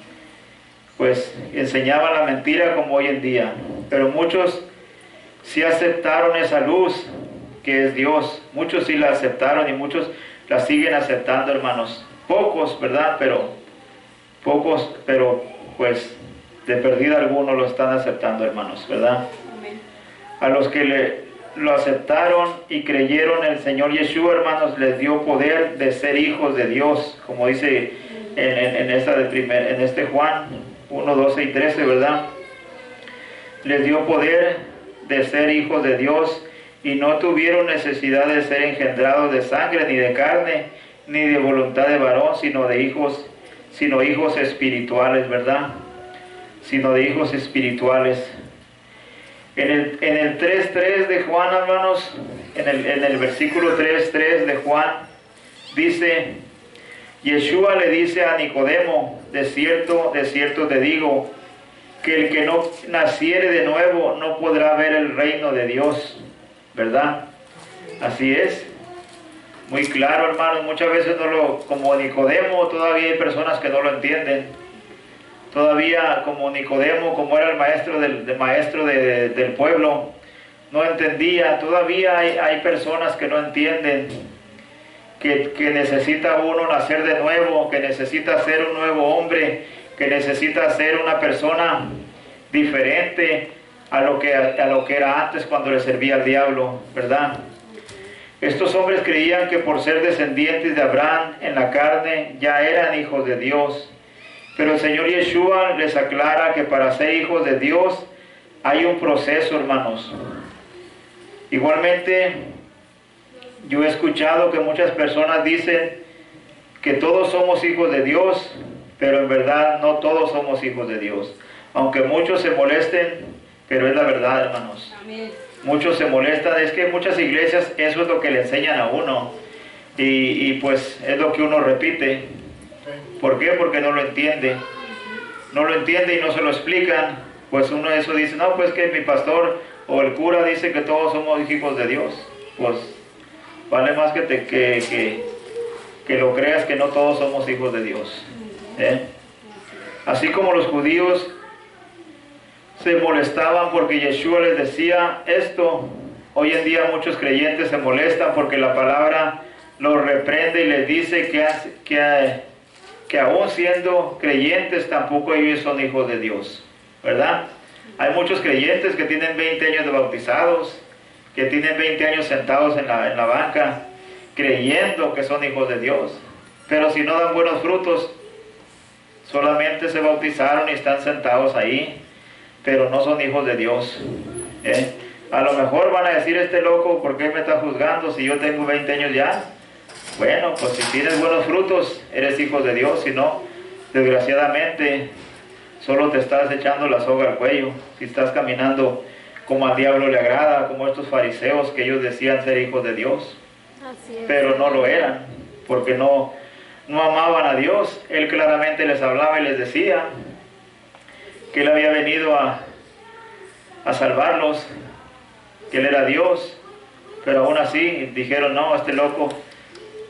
Pues enseñaban la mentira como hoy en día, pero muchos sí aceptaron esa luz que es Dios. Muchos sí la aceptaron y muchos la siguen aceptando, hermanos. Pocos, ¿verdad? Pero pues de perdida algunos lo están aceptando, hermanos, ¿verdad? Amén. A los que lo aceptaron y creyeron en el Señor Yeshua, hermanos, les dio poder de ser hijos de Dios, como dice en este Juan 1, 12 y 13, ¿verdad? Les dio poder de ser hijos de Dios y no tuvieron necesidad de ser engendrados de sangre, ni de carne, ni de voluntad de varón, sino hijos espirituales, ¿verdad? Sino de hijos espirituales. En el 3.3 de Juan, hermanos, en el versículo 3.3 de Juan, dice, Yeshua le dice a Nicodemo, de cierto te digo, que el que no naciere de nuevo no podrá ver el reino de Dios, ¿verdad? Así es, muy claro, hermanos. Muchas veces como Nicodemo, todavía hay personas que no lo entienden. Todavía como Nicodemo, como era el maestro del pueblo, no entendía. Todavía hay personas que no entienden que necesita uno nacer de nuevo, que necesita ser un nuevo hombre, que necesita ser una persona diferente a lo que era antes cuando le servía al diablo, ¿verdad? Estos hombres creían que por ser descendientes de Abraham en la carne ya eran hijos de Dios. Pero el Señor Yeshua les aclara que para ser hijos de Dios hay un proceso, hermanos. Igualmente, yo he escuchado que muchas personas dicen que todos somos hijos de Dios, pero en verdad no todos somos hijos de Dios. Aunque muchos se molesten, pero es la verdad, hermanos. Amén. Muchos se molestan, es que muchas iglesias eso es lo que le enseñan a uno y pues es lo que uno repite. ¿Por qué? Porque no lo entiende. No lo entiende y no se lo explican. Pues uno de eso dice, no, pues que mi pastor o el cura dice que todos somos hijos de Dios. Pues vale más que lo creas, que no todos somos hijos de Dios. Así como los judíos se molestaban porque Yeshua les decía esto, hoy en día muchos creyentes se molestan porque la palabra los reprende y les dice que aún siendo creyentes tampoco ellos son hijos de Dios, ¿verdad? Hay muchos creyentes que tienen 20 años de bautizados, que tienen 20 años sentados en la banca, creyendo que son hijos de Dios, pero si no dan buenos frutos, solamente se bautizaron y están sentados ahí, pero no son hijos de Dios. A lo mejor van a decir, este loco, ¿por qué me está juzgando si yo tengo 20 años ya? Bueno, pues si tienes buenos frutos, eres hijo de Dios. Si no, desgraciadamente, solo te estás echando la soga al cuello. Si estás caminando como al diablo le agrada, como estos fariseos que ellos decían ser hijos de Dios. Así es. Pero no lo eran, porque no amaban a Dios. Él claramente les hablaba y les decía que Él había venido a salvarlos, que Él era Dios. Pero aún así dijeron, no, este loco,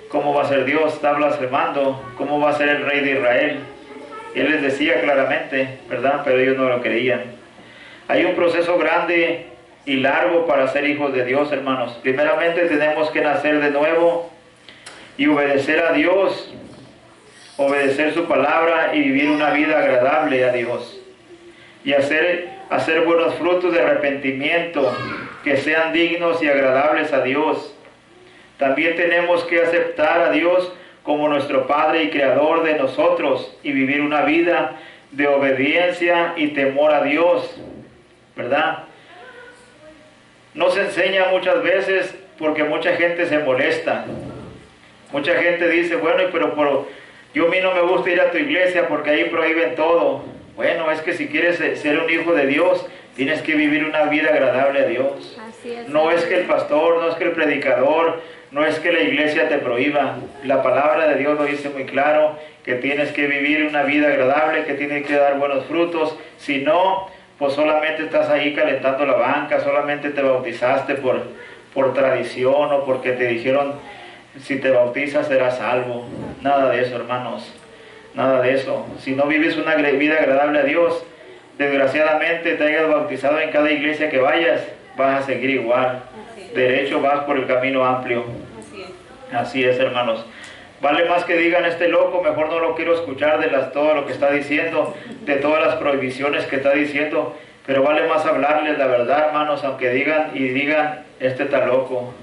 ¿cómo va a ser Dios? Está blasfemando. ¿Cómo va a ser el rey de Israel? Y Él les decía claramente, ¿verdad? Pero ellos no lo creían. Hay un proceso grande y largo para ser hijos de Dios, hermanos. Primeramente tenemos que nacer de nuevo y obedecer a Dios, obedecer su palabra y vivir una vida agradable a Dios. Y hacer buenos frutos de arrepentimiento que sean dignos y agradables a Dios. También tenemos que aceptar a Dios como nuestro Padre y Creador de nosotros y vivir una vida de obediencia y temor a Dios, ¿verdad? No se enseña muchas veces porque mucha gente se molesta. Mucha gente dice, bueno, pero yo a mí no me gusta ir a tu iglesia porque ahí prohíben todo. Bueno, es que si quieres ser un hijo de Dios, tienes que vivir una vida agradable a Dios. Así es. No es que el pastor, no es que el predicador, no es que la iglesia te prohíba. La palabra de Dios lo dice muy claro, que tienes que vivir una vida agradable, que tienes que dar buenos frutos. Si no, pues solamente estás ahí calentando la banca, solamente te bautizaste por tradición o porque te dijeron, si te bautizas serás salvo. Nada de eso, hermanos. Nada de eso. Si no vives una vida agradable a Dios, desgraciadamente te hayas bautizado en cada iglesia que vayas, vas a seguir igual. Derecho vas por el camino amplio. Así es, hermanos. Vale más que digan, este loco, mejor no lo quiero escuchar de todo lo que está diciendo, de todas las prohibiciones que está diciendo, pero vale más hablarles la verdad, hermanos, aunque digan, este está loco,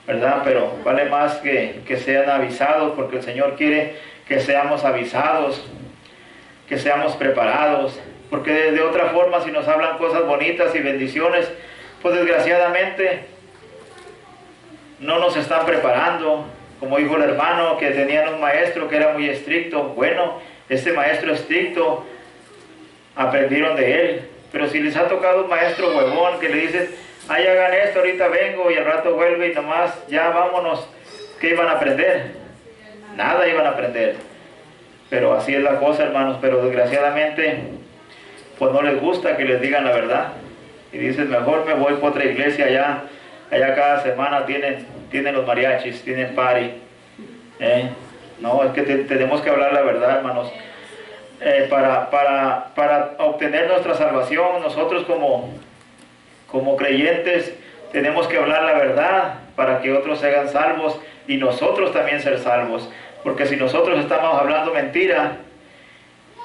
¿verdad? Pero vale más que sean avisados, porque el Señor quiere que seamos avisados, que seamos preparados, porque de otra forma, si nos hablan cosas bonitas y bendiciones, pues desgraciadamente no nos están preparando. Como dijo el hermano, que tenían un maestro que era muy estricto. Bueno, este maestro estricto aprendieron de él, pero si les ha tocado un maestro huevón que le dice, ay, hagan esto, ahorita vengo, y al rato vuelve y nomás, ya vámonos, ¿qué iban a aprender? Nada iban a aprender. Pero así es la cosa, hermanos. Pero desgraciadamente, pues no les gusta que les digan la verdad. Y dicen, mejor me voy por otra iglesia allá. Allá cada semana tienen los mariachis, tienen party. No, es que tenemos que hablar la verdad, hermanos. Para obtener nuestra salvación, nosotros como creyentes tenemos que hablar la verdad para que otros se hagan salvos y nosotros también ser salvos. Porque si nosotros estamos hablando mentira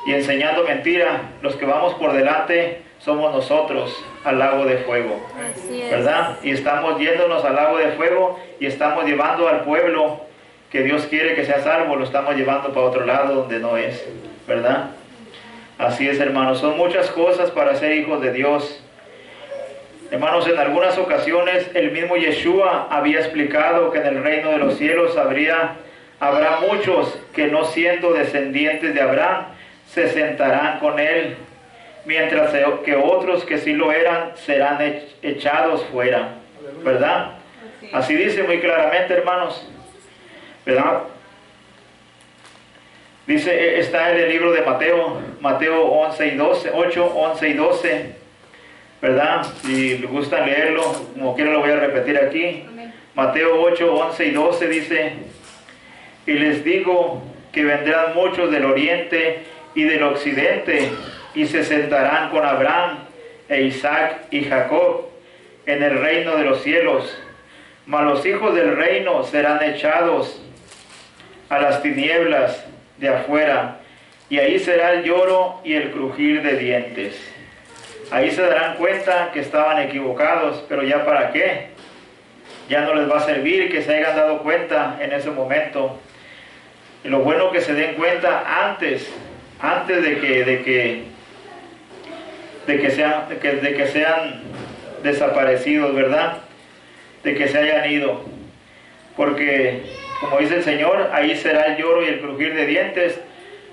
y enseñando mentira, los que vamos por delante somos nosotros al lago de fuego, ¿verdad? Y estamos yéndonos al lago de fuego y estamos llevando al pueblo que Dios quiere que sea salvo, lo estamos llevando para otro lado donde no es, ¿verdad? Así es, hermanos. Son muchas cosas para ser hijos de Dios. Hermanos, en algunas ocasiones el mismo Yeshua había explicado que en el reino de los cielos habrá muchos que no siendo descendientes de Abraham se sentarán con él, mientras que otros que sí lo eran serán echados fuera, ¿verdad? Así dice muy claramente, hermanos, ¿verdad? Dice, está en el libro de Mateo, Mateo 11 y 12, 8, 11 y 12, ¿verdad? Si les gusta leerlo, como quiera lo voy a repetir aquí. Amén. Mateo 8, 11 y 12 dice, y les digo que vendrán muchos del oriente y del occidente, y se sentarán con Abraham e Isaac y Jacob en el reino de los cielos. Mas los hijos del reino serán echados a las tinieblas de afuera, y ahí será el lloro y el crujir de dientes. Ahí se darán cuenta que estaban equivocados, pero ya para qué. Ya no les va a servir que se hayan dado cuenta en ese momento. Y lo bueno que se den cuenta antes de que sean desaparecidos, ¿verdad? De que se hayan ido. Porque, como dice el Señor, ahí será el lloro y el crujir de dientes.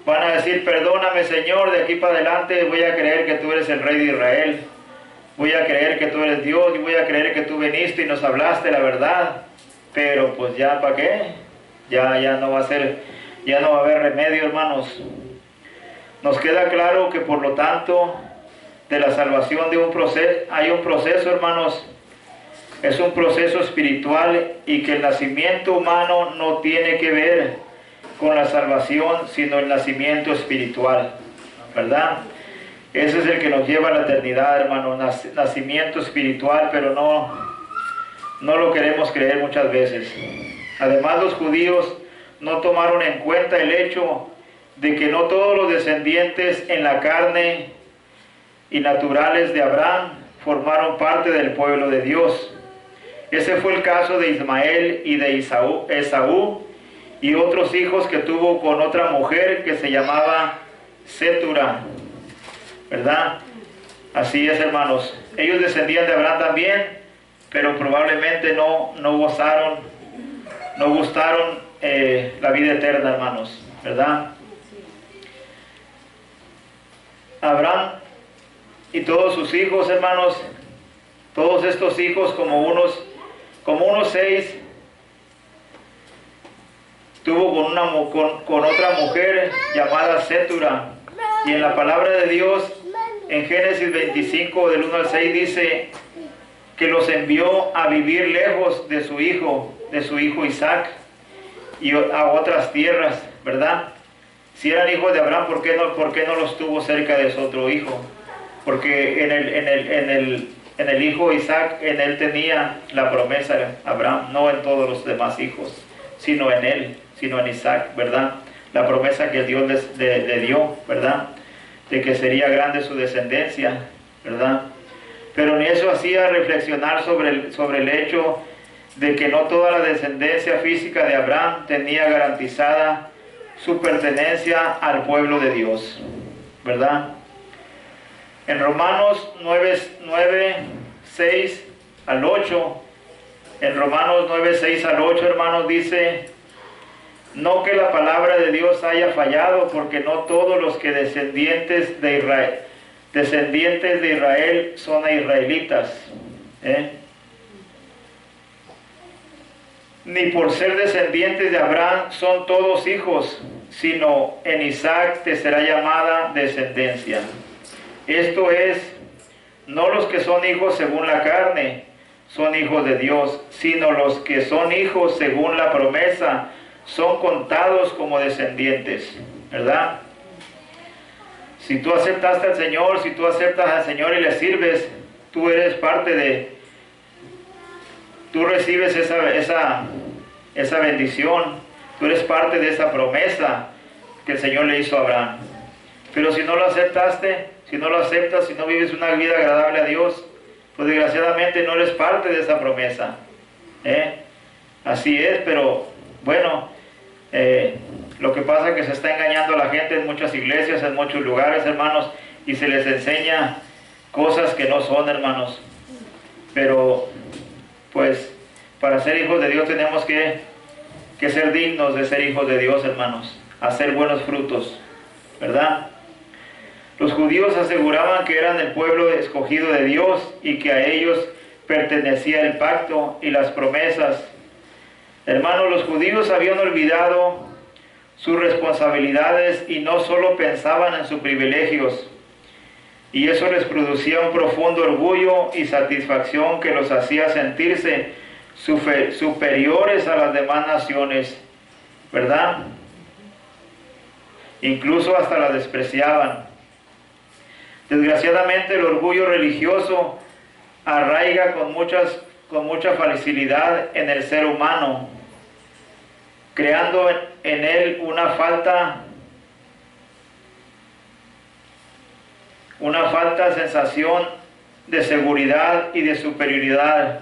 Van a decir, perdóname, Señor, de aquí para adelante voy a creer que tú eres el Rey de Israel. Voy a creer que tú eres Dios y voy a creer que tú viniste y nos hablaste la verdad. Pero pues ya, ¿para qué? Ya no va a haber remedio, hermanos. Nos queda claro que por lo tanto, de la salvación hay un proceso, hermanos. Es un proceso espiritual, y que el nacimiento humano no tiene que ver con la salvación, sino el nacimiento espiritual, ¿verdad? Ese es el que nos lleva a la eternidad, hermano, nacimiento espiritual, pero no lo queremos creer muchas veces. Además, los judíos no tomaron en cuenta el hecho de que no todos los descendientes en la carne y naturales de Abraham formaron parte del pueblo de Dios. Ese fue el caso de Ismael y de Esaú y otros hijos que tuvo con otra mujer que se llamaba Cetura, ¿verdad? Así es, hermanos. Ellos descendían de Abraham también, pero probablemente no gustaron la vida eterna, hermanos, ¿verdad? Abraham y todos sus hijos, hermanos, todos estos hijos, como unos 6, tuvo con otra mujer llamada Cetura. Y en la palabra de Dios, en Génesis 25, del 1 al 6, dice que los envió a vivir lejos de su hijo Isaac, y a otras tierras, ¿verdad? Si eran hijos de Abraham, ¿por qué no los tuvo cerca de su otro hijo? Porque en el hijo Isaac, en él tenía la promesa Abraham, no en todos los demás hijos, sino en Isaac, ¿verdad? La promesa que Dios le dio, ¿verdad? De que sería grande su descendencia, ¿verdad? Pero ni eso hacía reflexionar sobre el hecho de que no toda la descendencia física de Abraham tenía garantizada su pertenencia al pueblo de Dios, ¿verdad? En Romanos 9, 6 al 8, en Romanos 9, 6 al 8, hermanos, dice: no que la palabra de Dios haya fallado, porque no todos los que descendientes de Israel son israelitas, ni por ser descendientes de Abraham son todos hijos, sino en Isaac te será llamada descendencia. Esto es, no los que son hijos según la carne son hijos de Dios, sino los que son hijos según la promesa son contados como descendientes, ¿verdad? Si tú aceptaste al Señor, si tú aceptas al Señor y le sirves, tú eres parte tú recibes esa bendición, tú eres parte de esa promesa que el Señor le hizo a Abraham. Pero si no lo aceptaste, si no lo aceptas, si no vives una vida agradable a Dios, pues desgraciadamente no eres parte de esa promesa. Así es, pero bueno, lo que pasa es que se está engañando a la gente en muchas iglesias, en muchos lugares, hermanos, y se les enseña cosas que no son, hermanos. Pero pues para ser hijos de Dios tenemos que ser dignos de ser hijos de Dios, hermanos, hacer buenos frutos, ¿verdad? Los judíos aseguraban que eran el pueblo escogido de Dios y que a ellos pertenecía el pacto y las promesas. Hermanos, los judíos habían olvidado sus responsabilidades y no solo pensaban en sus privilegios. Y eso les producía un profundo orgullo y satisfacción que los hacía sentirse superiores a las demás naciones, ¿verdad? Incluso hasta las despreciaban. Desgraciadamente el orgullo religioso arraiga con mucha facilidad en el ser humano, creando en él una falta sensación de seguridad y de superioridad.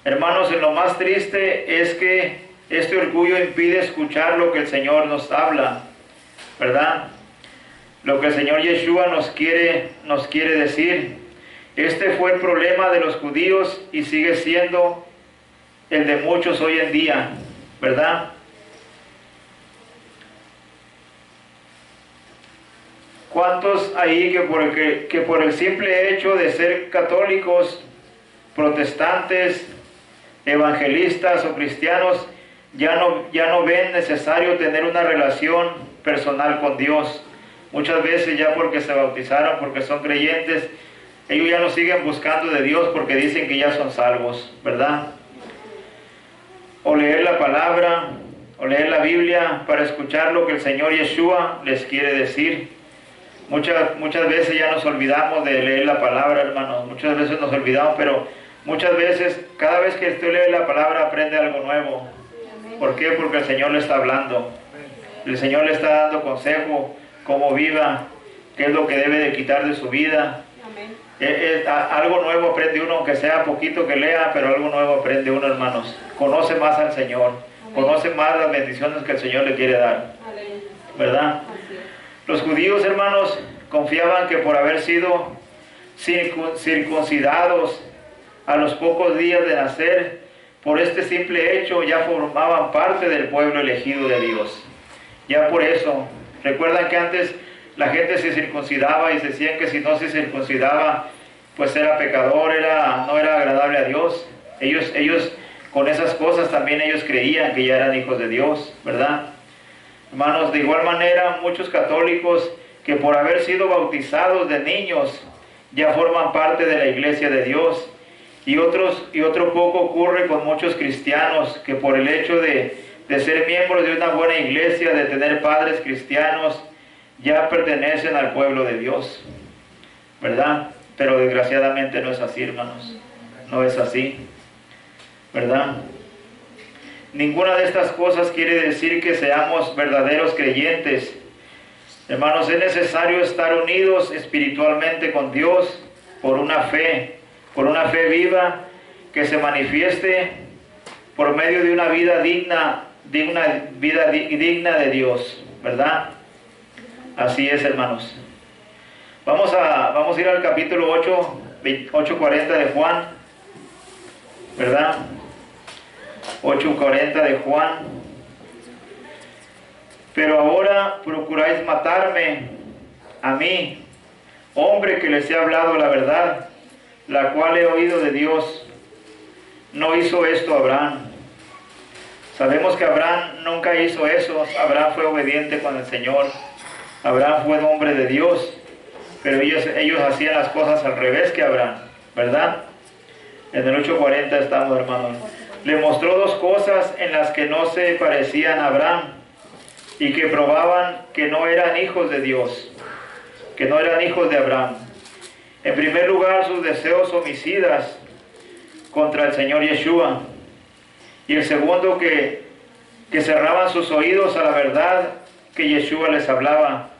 Hermanos, lo más triste es que este orgullo impide escuchar lo que el Señor nos habla, ¿verdad? Lo que el Señor Yeshua nos quiere decir. Este fue el problema de los judíos y sigue siendo el de muchos hoy en día, ¿verdad? ¿Cuántos ahí que por el simple hecho de ser católicos, protestantes, evangelistas o cristianos, ya no ven necesario tener una relación personal con Dios? Muchas veces ya porque se bautizaron, porque son creyentes, ellos ya no siguen buscando de Dios porque dicen que ya son salvos, ¿verdad? O leer la palabra, o leer la Biblia para escuchar lo que el Señor Yeshua les quiere decir. Muchas veces ya nos olvidamos de leer la palabra, hermanos. Muchas veces nos olvidamos, pero muchas veces, cada vez que usted lee la palabra, aprende algo nuevo. ¿Por qué? Porque el Señor le está hablando. El Señor le está dando consejo, cómo viva, qué es lo que debe de quitar de su vida. Algo nuevo aprende uno, aunque sea poquito que lea, pero algo nuevo aprende uno, hermanos. Conoce más al Señor. Conoce más las bendiciones que el Señor le quiere dar. ¿Verdad? Los judíos, hermanos, confiaban que por haber sido circuncidados a los pocos días de nacer, por este simple hecho ya formaban parte del pueblo elegido de Dios. Ya por eso, recuerdan que antes la gente se circuncidaba y se decían que si no se circuncidaba, pues era pecador, no era agradable a Dios. Ellos con esas cosas también ellos creían que ya eran hijos de Dios, ¿verdad? Hermanos, de igual manera, muchos católicos que por haber sido bautizados de niños ya forman parte de la iglesia de Dios. Y otro poco ocurre con muchos cristianos que por el hecho de ser miembros de una buena iglesia, de tener padres cristianos, ya pertenecen al pueblo de Dios, ¿verdad? Pero desgraciadamente no es así, hermanos. No es así, ¿verdad? Ninguna de estas cosas quiere decir que seamos verdaderos creyentes. Hermanos, es necesario estar unidos espiritualmente con Dios por una fe viva que se manifieste por medio de una vida digna de Dios, ¿verdad? Así es, hermanos. Vamos a ir al capítulo 8:40 de Juan, ¿verdad? 8:40 de Juan. Pero ahora procuráis matarme a mí, hombre que les he hablado la verdad, la cual he oído de Dios. No hizo esto Abraham. Sabemos que Abraham nunca hizo eso. Abraham fue obediente con el Señor. Abraham fue un hombre de Dios, pero ellos hacían las cosas al revés que Abraham, ¿verdad? En el 8:40 estamos, hermanos. Le mostró dos cosas en las que no se parecían a Abraham y que probaban que no eran hijos de Dios, que no eran hijos de Abraham. En primer lugar, sus deseos homicidas contra el Señor Yeshua. Y el segundo, que cerraban sus oídos a la verdad que Yeshua les hablaba.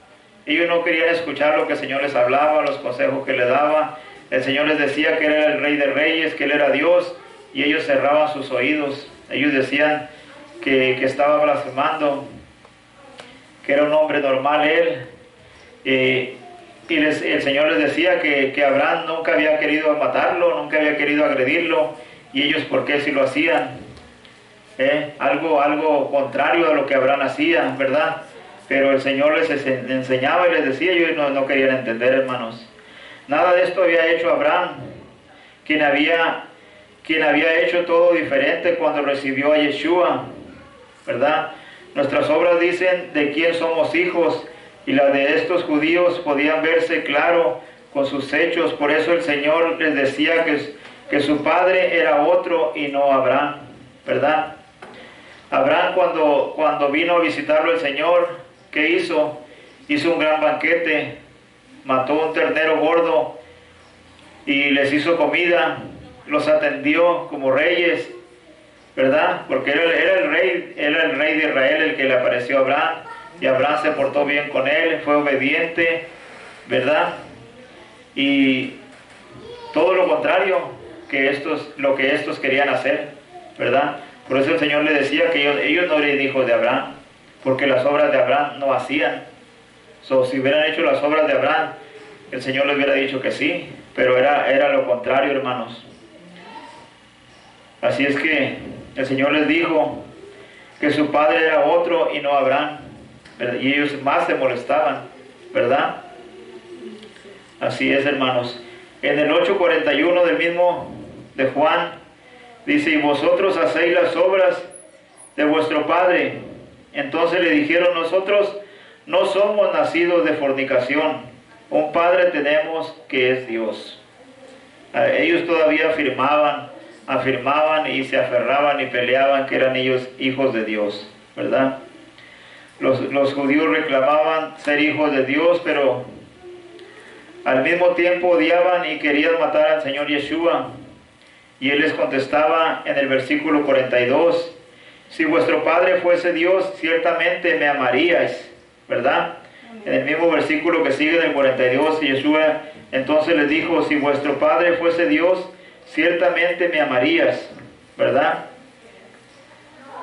Ellos no querían escuchar lo que el Señor les hablaba, los consejos que les daba. El Señor les decía que Él era el Rey de Reyes, que Él era Dios, y ellos cerraban sus oídos. Ellos decían que estaba blasfemando, que era un hombre normal Él. Y el Señor les decía que Abraham nunca había querido matarlo, nunca había querido agredirlo. Y ellos, ¿por qué si lo hacían? Algo contrario a lo que Abraham hacía, ¿verdad? Pero el Señor les enseñaba y les decía, ellos no querían entender, hermanos. Nada de esto había hecho Abraham, quien había hecho todo diferente cuando recibió a Yeshua, ¿verdad? Nuestras obras dicen de quién somos hijos, y las de estos judíos podían verse claro con sus hechos. Por eso el Señor les decía que su padre era otro y no Abraham, ¿verdad? Abraham cuando vino a visitarlo el Señor, ¿qué hizo? Hizo un gran banquete, mató un ternero gordo y les hizo comida, los atendió como reyes, ¿verdad? Porque era el rey de Israel el que le apareció a Abraham, y Abraham se portó bien con él, fue obediente, ¿verdad? Y todo lo contrario lo que estos querían hacer, ¿verdad? Por eso el Señor le decía que ellos no eran hijos de Abraham, porque las obras de Abraham no hacían. Si hubieran hecho las obras de Abraham, el Señor les hubiera dicho que sí, pero era lo contrario, hermanos. Así es que el Señor les dijo que su padre era otro y no Abraham, ¿verdad? Y ellos más se molestaban, ¿verdad? Así es, hermanos. En el 8:41 del mismo de Juan, dice: y vosotros hacéis las obras de vuestro padre. Entonces le dijeron: nosotros no somos nacidos de fornicación, un padre tenemos que es Dios. Ellos todavía afirmaban y se aferraban y peleaban que eran ellos hijos de Dios, ¿verdad? Los judíos reclamaban ser hijos de Dios, pero al mismo tiempo odiaban y querían matar al Señor Yeshua. Y Él les contestaba en el versículo 42, si vuestro Padre fuese Dios, ciertamente me amaríais, ¿verdad? En el mismo versículo que sigue, en el 42, Yeshua entonces les dijo, si vuestro Padre fuese Dios, ciertamente me amarías, ¿verdad?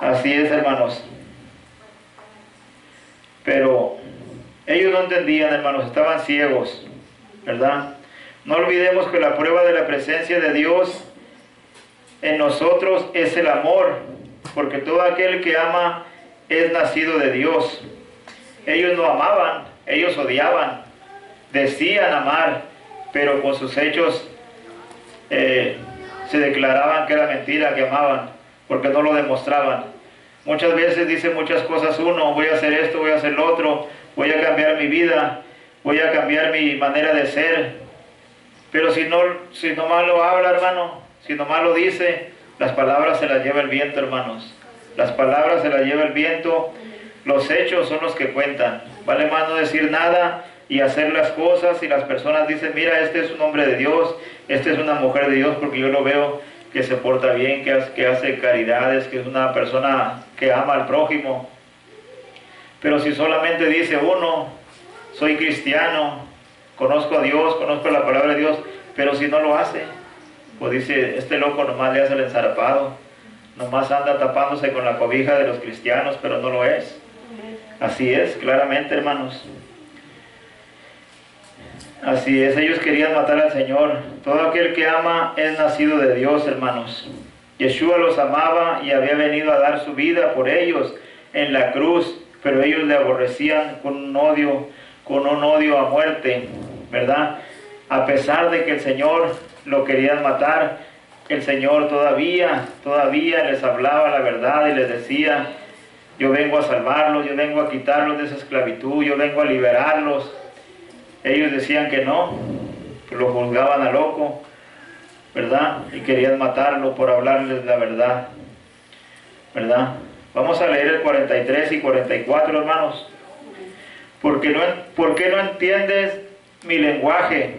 Así es, hermanos. Pero ellos no entendían, hermanos, estaban ciegos, ¿verdad? No olvidemos que la prueba de la presencia de Dios en nosotros es el amor, porque todo aquel que ama es nacido de Dios. Ellos no amaban, ellos odiaban, decían amar, pero con sus hechos se declaraban que era mentira, que amaban, porque no lo demostraban. Muchas veces dice muchas cosas uno: voy a hacer esto, voy a hacer lo otro, voy a cambiar mi vida, voy a cambiar mi manera de ser. Pero si nomás lo habla, hermano, si nomás lo dice, las palabras se las lleva el viento, hermanos. Las palabras se las lleva el viento, los hechos son los que cuentan. Vale más no decir nada y hacer las cosas, y las personas dicen, mira, este es un hombre de Dios, este es una mujer de Dios, porque yo lo veo que se porta bien, que hace caridades, que es una persona que ama al prójimo. Pero si solamente dice uno, soy cristiano, conozco a Dios, conozco la palabra de Dios, pero si no lo hace, pues dice, este loco nomás le hace el ensarapado, nomás anda tapándose con la cobija de los cristianos, pero no lo es. Así es, claramente, hermanos. Así es, ellos querían matar al Señor. Todo aquel que ama es nacido de Dios, hermanos. Yeshua los amaba y había venido a dar su vida por ellos en la cruz, pero ellos le aborrecían con un odio a muerte, ¿verdad? A pesar de que el Señor lo querían matar, el Señor todavía les hablaba la verdad y les decía, yo vengo a salvarlos, yo vengo a quitarlos de esa esclavitud, yo vengo a liberarlos. Ellos decían que no, que lo juzgaban a loco, ¿verdad? Y querían matarlo por hablarles la verdad, ¿verdad? Vamos a leer el 43 y 44, hermanos. ¿Por qué no entiendes mi lenguaje?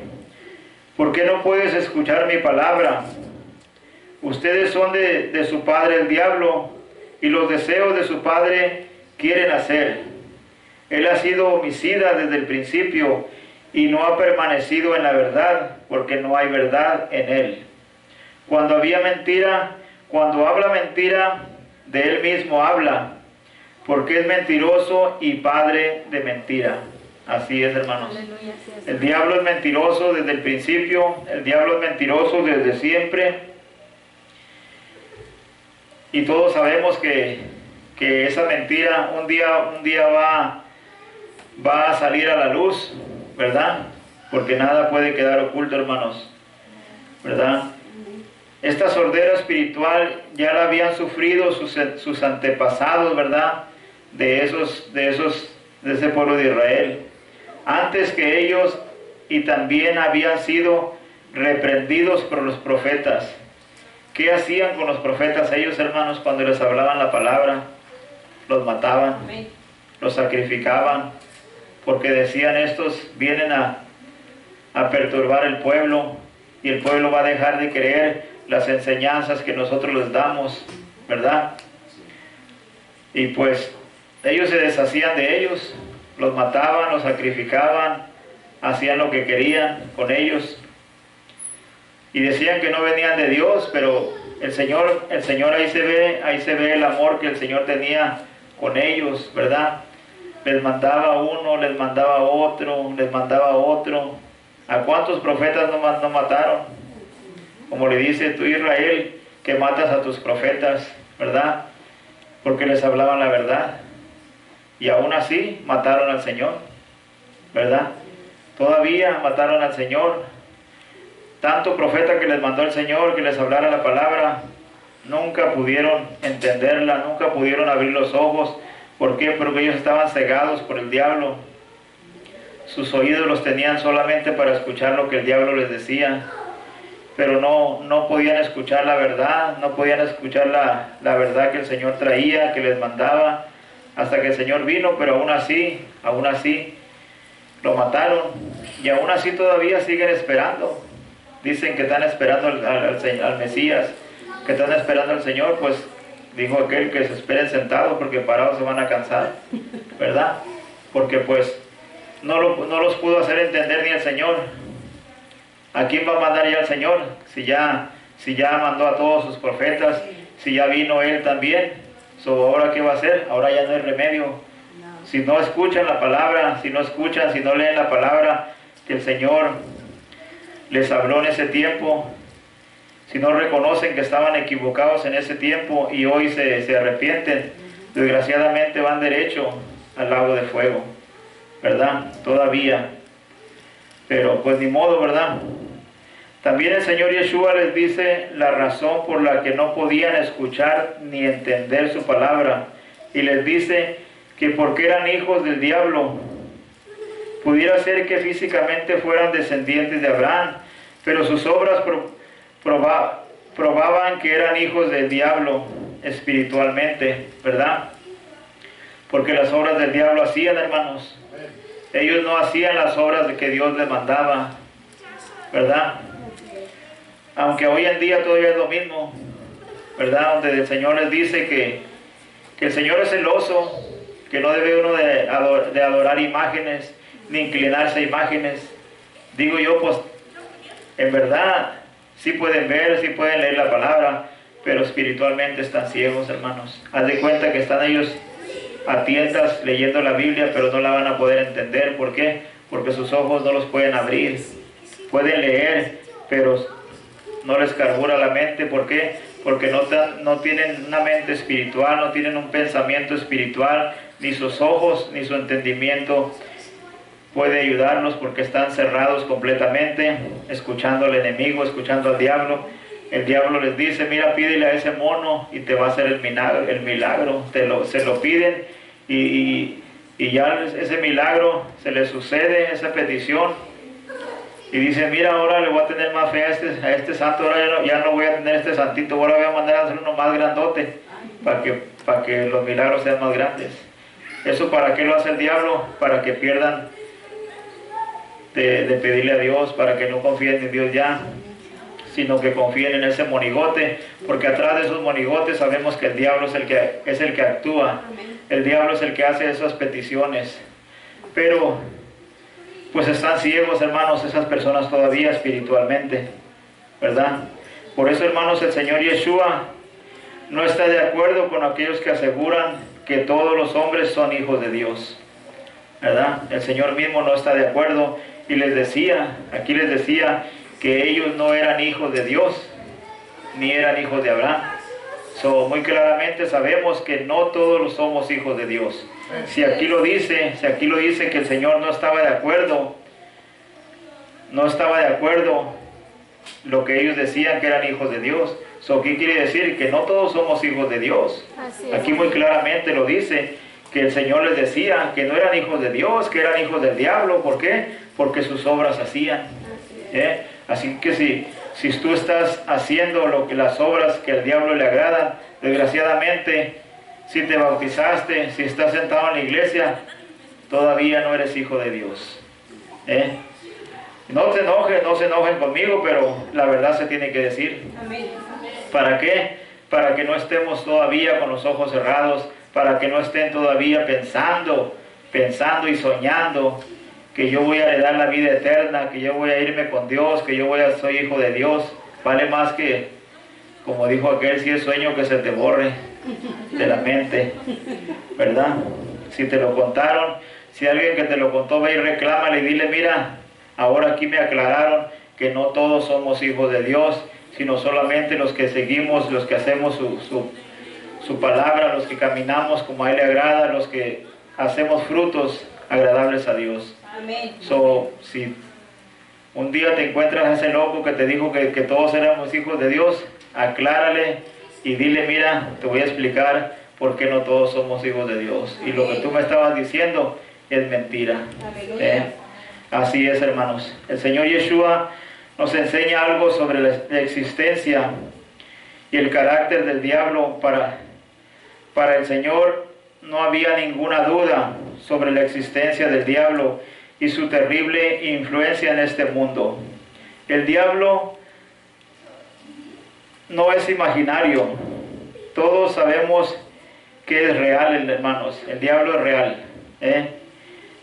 ¿Por qué no puedes escuchar mi palabra? Ustedes son de su padre el diablo, y los deseos de su padre quieren hacer. Él ha sido homicida desde el principio y no ha permanecido en la verdad, porque no hay verdad en él. Cuando habla mentira, de él mismo habla, porque es mentiroso y padre de mentira. Así es, hermanos. Aleluya, sí, así. El diablo es mentiroso desde el principio, el diablo es mentiroso desde siempre. Y todos sabemos que esa mentira un día va a salir a la luz, ¿verdad? Porque nada puede quedar oculto, hermanos, ¿verdad? Esta sordera espiritual ya la habían sufrido sus antepasados, ¿verdad? de ese pueblo de Israel. Antes que ellos, y también habían sido reprendidos por los profetas. ¿Qué hacían con los profetas ellos, hermanos, cuando les hablaban la palabra? Los mataban, los sacrificaban, porque decían, estos vienen a perturbar el pueblo, y el pueblo va a dejar de creer las enseñanzas que nosotros les damos, ¿verdad? Y pues ellos se deshacían de ellos, los mataban, los sacrificaban, hacían lo que querían con ellos, y decían que no venían de Dios, pero el Señor ahí se ve el amor que el Señor tenía con ellos, ¿verdad? Les mandaba uno, les mandaba otro, les mandaba otro. ¿A cuántos profetas no mataron? Como le dice tú, Israel, que matas a tus profetas, ¿verdad? Porque les hablaban la verdad. Y aún así mataron al Señor, ¿verdad? Todavía mataron al Señor. Tanto profeta que les mandó el Señor, que les hablara la palabra, nunca pudieron entenderla, nunca pudieron abrir los ojos. ¿Por qué? Porque ellos estaban cegados por el diablo. Sus oídos los tenían solamente para escuchar lo que el diablo les decía, pero no podían escuchar la verdad, no podían escuchar la verdad que el Señor traía, que les mandaba, hasta que el Señor vino, pero aún así lo mataron, y aún así todavía siguen esperando. Dicen que están esperando al Mesías, que están esperando al Señor. Pues dijo aquel que se esperen sentados, porque parados se van a cansar, ¿verdad? Porque pues no los pudo hacer entender ni el Señor. ¿A quién va a mandar ya el Señor? Si ya mandó a todos sus profetas, si ya vino Él también. ¿Ahora qué va a hacer? Ahora ya no hay remedio. Si no escuchan la palabra, si no leen la palabra que el Señor les habló en ese tiempo, si no reconocen que estaban equivocados en ese tiempo y hoy se arrepienten, desgraciadamente van derecho al lago de fuego, ¿verdad? Todavía. Pero pues ni modo, ¿verdad? También el Señor Yeshua les dice la razón por la que no podían escuchar ni entender su palabra. Y les dice que porque eran hijos del diablo. Pudiera ser que físicamente fueran descendientes de Abraham, pero sus obras probaban que eran hijos del diablo espiritualmente, ¿verdad? Porque las obras del diablo hacían, hermanos. Ellos no hacían las obras que Dios les mandaba, ¿verdad? Aunque hoy en día todavía es lo mismo, ¿verdad? Donde el Señor les dice que el Señor es celoso, que no debe uno de adorar imágenes, ni inclinarse a imágenes. Digo yo, pues, en verdad, sí pueden ver, sí pueden leer la palabra, pero espiritualmente están ciegos, hermanos. Haz de cuenta que están ellos a tientas leyendo la Biblia, pero no la van a poder entender. ¿Por qué? Porque sus ojos no los pueden abrir. Pueden leer, pero no les carbura la mente. ¿Por qué? Porque no tienen una mente espiritual, no tienen un pensamiento espiritual, ni sus ojos, ni su entendimiento puede ayudarlos, porque están cerrados completamente, escuchando al enemigo, escuchando al diablo. El diablo les dice, mira, pídele a ese mono y te va a hacer el milagro. Se lo piden y ya ese milagro se le sucede, esa petición. Y dice, mira, ahora le voy a tener más fe a este santo, ahora ya no voy a tener este santito, ahora voy a mandar a hacer uno más grandote para que los milagros sean más grandes. ¿Eso para qué lo hace el diablo? Para que pierdan de pedirle a Dios, para que no confíen en Dios ya, sino que confíen en ese monigote, porque atrás de esos monigotes sabemos que el diablo es el que actúa. El diablo es el que hace esas peticiones. Pero pues están ciegos, hermanos, esas personas todavía espiritualmente, ¿verdad? Por eso, hermanos, el Señor Yeshua no está de acuerdo con aquellos que aseguran que todos los hombres son hijos de Dios, ¿verdad? El Señor mismo no está de acuerdo, y les decía que ellos no eran hijos de Dios, ni eran hijos de Abraham. Muy claramente sabemos que no todos somos hijos de Dios. Si aquí lo dice que el Señor no estaba de acuerdo lo que ellos decían que eran hijos de Dios. ¿Qué quiere decir? Que no todos somos hijos de Dios. Aquí muy claramente lo dice, que el Señor les decía que no eran hijos de Dios, que eran hijos del diablo. ¿Por qué? Porque sus obras hacían. Así que si tú estás haciendo las obras que al diablo le agradan, desgraciadamente, si te bautizaste, si estás sentado en la iglesia, todavía no eres hijo de Dios. No se enojen conmigo, pero la verdad se tiene que decir. Amén. ¿Para qué? Para que no estemos todavía con los ojos cerrados, para que no estén todavía pensando y soñando que yo voy a heredar la vida eterna, que yo voy a irme con Dios, que yo soy hijo de Dios. Vale más que, como dijo aquel, si es sueño que se te borre de la mente, ¿verdad? Si te lo contaron, si alguien que te lo contó, ve y reclámale y dile, mira, ahora aquí me aclararon que no todos somos hijos de Dios, sino solamente los que seguimos, los que hacemos su palabra, los que caminamos como a Él le agrada, los que hacemos frutos agradables a Dios. Amén. Si un día te encuentras a ese loco que te dijo que todos éramos hijos de Dios, aclárale y dile, mira, te voy a explicar por qué no todos somos hijos de Dios. Y lo que tú me estabas diciendo es mentira. Así es, hermanos. El Señor Yeshua nos enseña algo sobre la existencia y el carácter del diablo. Para el Señor no había ninguna duda sobre la existencia del diablo y su terrible influencia en este mundo. El diablo no es imaginario. Todos sabemos que es real, hermanos. El diablo es real.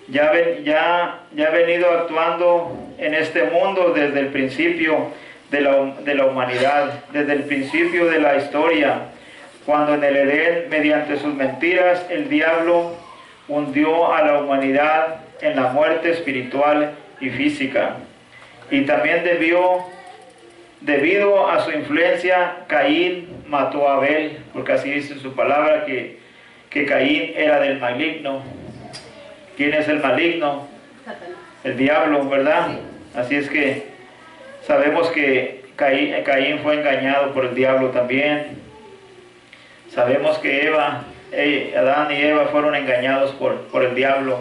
Ya ha venido actuando en este mundo desde el principio de la humanidad, desde el principio de la historia, cuando en el Edén, mediante sus mentiras, el diablo hundió a la humanidad en la muerte espiritual y física. Y también debido a su influencia, Caín mató a Abel, porque así dice su palabra, que Caín era del maligno. ¿Quién es el maligno? El diablo, ¿verdad? Así es que sabemos que Caín fue engañado por el diablo también. Sabemos que Adán y Eva fueron engañados por el diablo.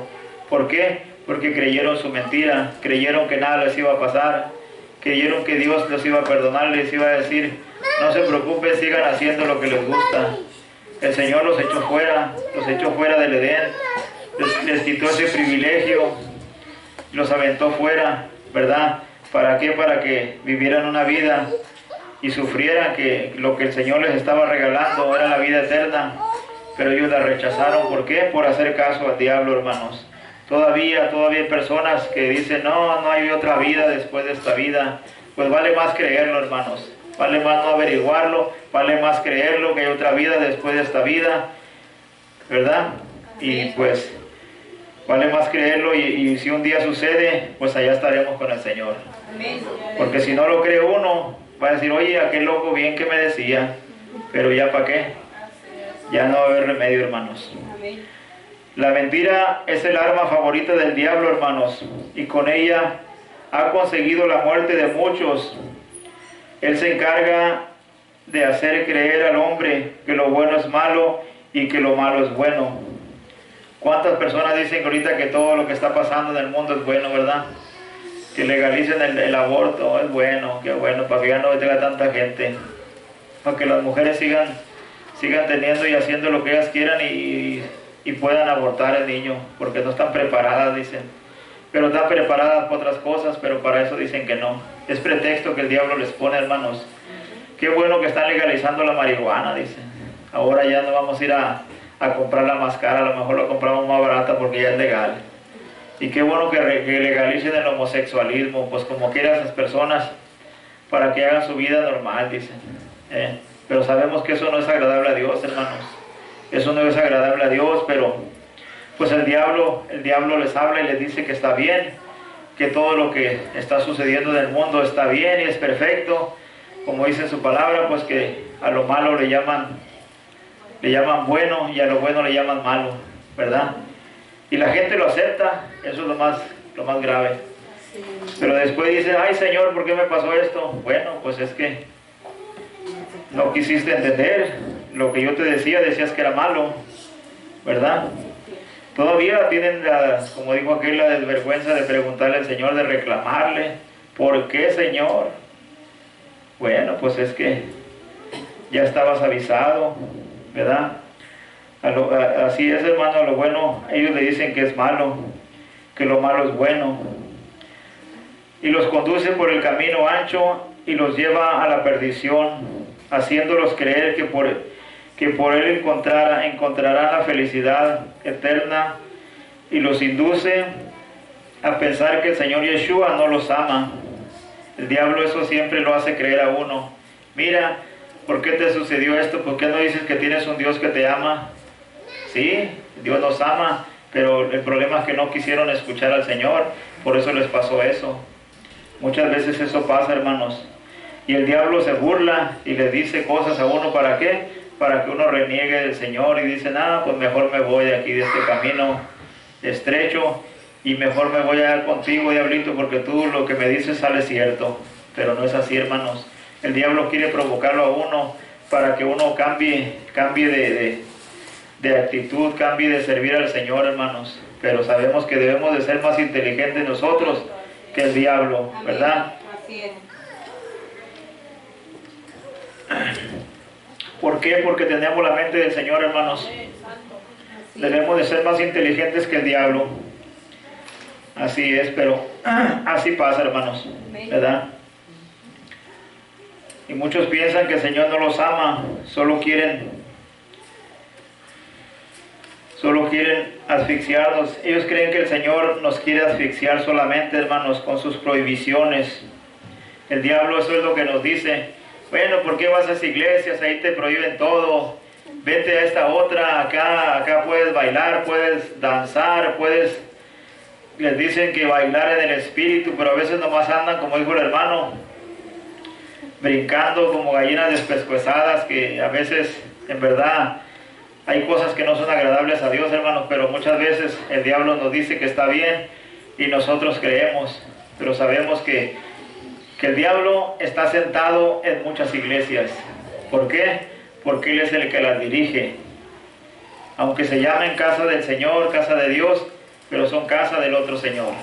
¿Por qué? Porque creyeron su mentira, creyeron que nada les iba a pasar, creyeron que Dios los iba a perdonar, les iba a decir, no se preocupen, sigan haciendo lo que les gusta. El Señor los echó fuera del Edén, les quitó ese privilegio, los aventó fuera, ¿verdad? ¿Para qué? Para que vivieran una vida y sufrieran que lo que el Señor les estaba regalando era la vida eterna, pero ellos la rechazaron. ¿Por qué? Por hacer caso al diablo, hermanos. Todavía hay personas que dicen, no hay otra vida después de esta vida. Pues vale más creerlo, hermanos. Vale más no averiguarlo, vale más creerlo que hay otra vida después de esta vida, ¿verdad? Y pues vale más creerlo y si un día sucede, pues allá estaremos con el Señor. Porque si no lo cree uno, va a decir, oye, aquel loco bien que me decía, pero ya para qué, ya no va a haber remedio, hermanos. La mentira es el arma favorita del diablo, hermanos, y con ella ha conseguido la muerte de muchos. Él se encarga de hacer creer al hombre que lo bueno es malo y que lo malo es bueno. ¿Cuántas personas dicen que ahorita que todo lo que está pasando en el mundo es bueno, verdad? Que legalicen el aborto, es bueno, qué bueno, para que ya no tenga tanta gente, para que las mujeres sigan teniendo y haciendo lo que ellas quieran y puedan abortar el niño, porque no están preparadas, dicen. Pero están preparadas para otras cosas, pero para eso dicen que no. Es pretexto que el diablo les pone, hermanos. Qué bueno que están legalizando la marihuana, dicen. Ahora ya no vamos a ir a comprarla más cara, a lo mejor la compramos más barata porque ya es legal. Y qué bueno que legalicen el homosexualismo, pues como quieran esas personas, para que hagan su vida normal, dicen. Pero sabemos que eso no es agradable a Dios, hermanos. Eso no es agradable a Dios, pero pues el diablo les habla y les dice que está bien, que todo lo que está sucediendo en el mundo está bien y es perfecto. Como dice su palabra, pues que a lo malo le llaman bueno y a lo bueno le llaman malo, ¿verdad? Y la gente lo acepta, eso es lo más grave. Pero después dice, ay Señor, ¿por qué me pasó esto? Bueno, pues es que no quisiste entender lo que yo te decía, decías que era malo, ¿verdad? Todavía tienen, como dijo aquel, la desvergüenza de preguntarle al Señor, de reclamarle. ¿Por qué, Señor? Bueno, pues es que ya estabas avisado, ¿verdad? Así es, hermano, lo bueno, ellos le dicen que es malo, que lo malo es bueno. Y los conduce por el camino ancho y los lleva a la perdición, haciéndolos creer que por él encontrarán la felicidad eterna, y los induce a pensar que el Señor Yeshua no los ama. El diablo eso siempre lo hace creer a uno. Mira, ¿por qué te sucedió esto? ¿Por qué no dices que tienes un Dios que te ama? Sí, Dios nos ama, pero el problema es que no quisieron escuchar al Señor, por eso les pasó eso. Muchas veces eso pasa, hermanos. Y el diablo se burla y le dice cosas a uno, ¿para qué? Para que uno reniegue del Señor y dice, pues mejor me voy de aquí, de este camino estrecho, y mejor me voy a dar contigo, diablito, porque tú lo que me dices sale cierto. Pero no es así, hermanos. El diablo quiere provocarlo a uno para que uno cambie de actitud, cambie de servir al Señor, hermanos. Pero sabemos que debemos de ser más inteligentes nosotros que el diablo, ¿verdad? Así es. ¿Por qué? Porque tenemos la mente del Señor, hermanos. Debemos de ser más inteligentes que el diablo. Así es, pero así pasa, hermanos, ¿verdad? Y muchos piensan que el Señor no los ama, solo quieren asfixiarnos. Ellos creen que el Señor nos quiere asfixiar solamente, hermanos, con sus prohibiciones. El diablo eso es lo que nos dice. Bueno, ¿por qué vas a esas iglesias? Ahí te prohíben todo. Vete a esta otra, acá puedes bailar, puedes danzar, les dicen que bailar en el espíritu, pero a veces nomás andan, como dijo el hermano, brincando como gallinas despescuezadas, que a veces, en verdad, hay cosas que no son agradables a Dios, hermanos, pero muchas veces el diablo nos dice que está bien y nosotros creemos, pero sabemos que el diablo está sentado en muchas iglesias. ¿Por qué? Porque Él es el que las dirige. Aunque se llamen casa del Señor, casa de Dios, pero son casa del otro Señor.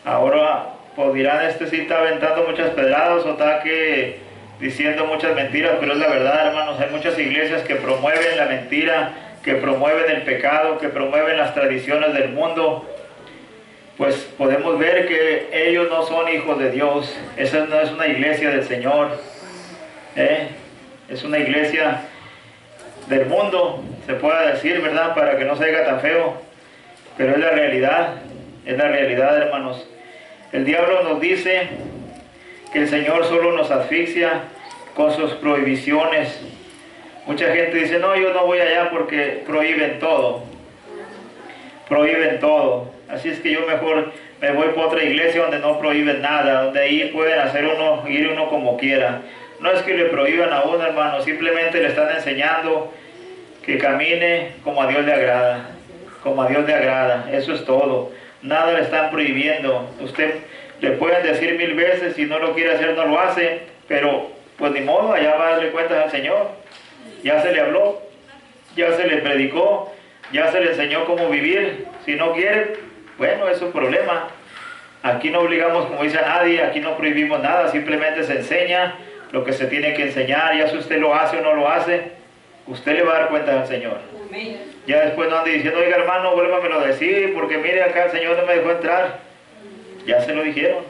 Ahora, pues dirán, sí está aventando muchas pedradas o está que diciendo muchas mentiras, pero es la verdad, hermanos. Hay muchas iglesias que promueven la mentira, que promueven el pecado, que promueven las tradiciones del mundo. Pues podemos ver que ellos no son hijos de Dios. Esa no es una iglesia del Señor. Es una iglesia del mundo, se puede decir, ¿verdad? Para que no se oiga tan feo. Pero es la realidad, hermanos. El diablo nos dice que el Señor solo nos asfixia con sus prohibiciones. Mucha gente dice, no, yo no voy allá porque prohíben todo. Prohíben todo. Así es que yo mejor me voy para otra iglesia donde no prohíben nada, donde ahí pueden ir uno como quiera. No es que le prohíban a uno, hermano, simplemente le están enseñando que camine como a Dios le agrada. Como a Dios le agrada, eso es todo. Nada le están prohibiendo. Usted le pueden decir 1000 veces, si no lo quiere hacer no lo hace, pero pues ni modo, allá va a darle cuentas al Señor. Ya se le habló, ya se le predicó, ya se le enseñó cómo vivir. Si no quiere, bueno, es su problema. Aquí no obligamos, como dice, a nadie, aquí no prohibimos nada, simplemente se enseña lo que se tiene que enseñar. Ya si usted lo hace o no lo hace, usted le va a dar cuenta al Señor. Ya después no ande diciendo, oiga hermano, vuélvamelo a decir, porque mire acá el Señor no me dejó entrar. Ya se lo dijeron.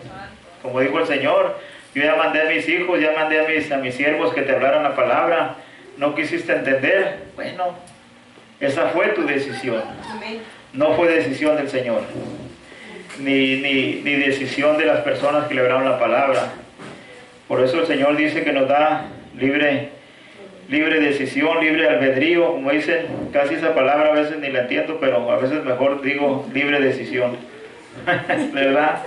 Como dijo el Señor, yo ya mandé a mis hijos, ya mandé a mis siervos que te hablaran la palabra. No quisiste entender. Bueno, esa fue tu decisión. No fue decisión del Señor. Ni decisión de las personas que le hablaron la palabra. Por eso el Señor dice que nos da libre decisión, libre albedrío, como dicen, casi esa palabra a veces ni la entiendo, pero a veces mejor digo libre decisión. ¿Verdad?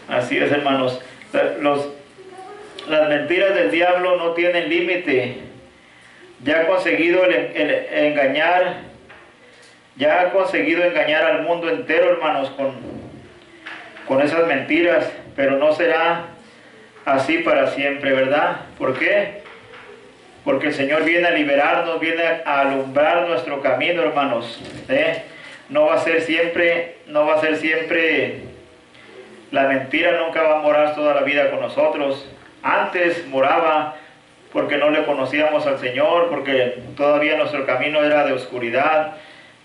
Así es, hermanos. Las mentiras del diablo no tienen límite. Ya ha conseguido engañar al mundo entero, hermanos, con esas mentiras, pero no será así para siempre, ¿verdad? ¿Por qué? porque el Señor viene a liberarnos, viene a alumbrar nuestro camino, hermanos. No va a ser siempre la mentira, nunca va a morar toda la vida con nosotros. Antes moraba porque no le conocíamos al Señor, porque todavía nuestro camino era de oscuridad,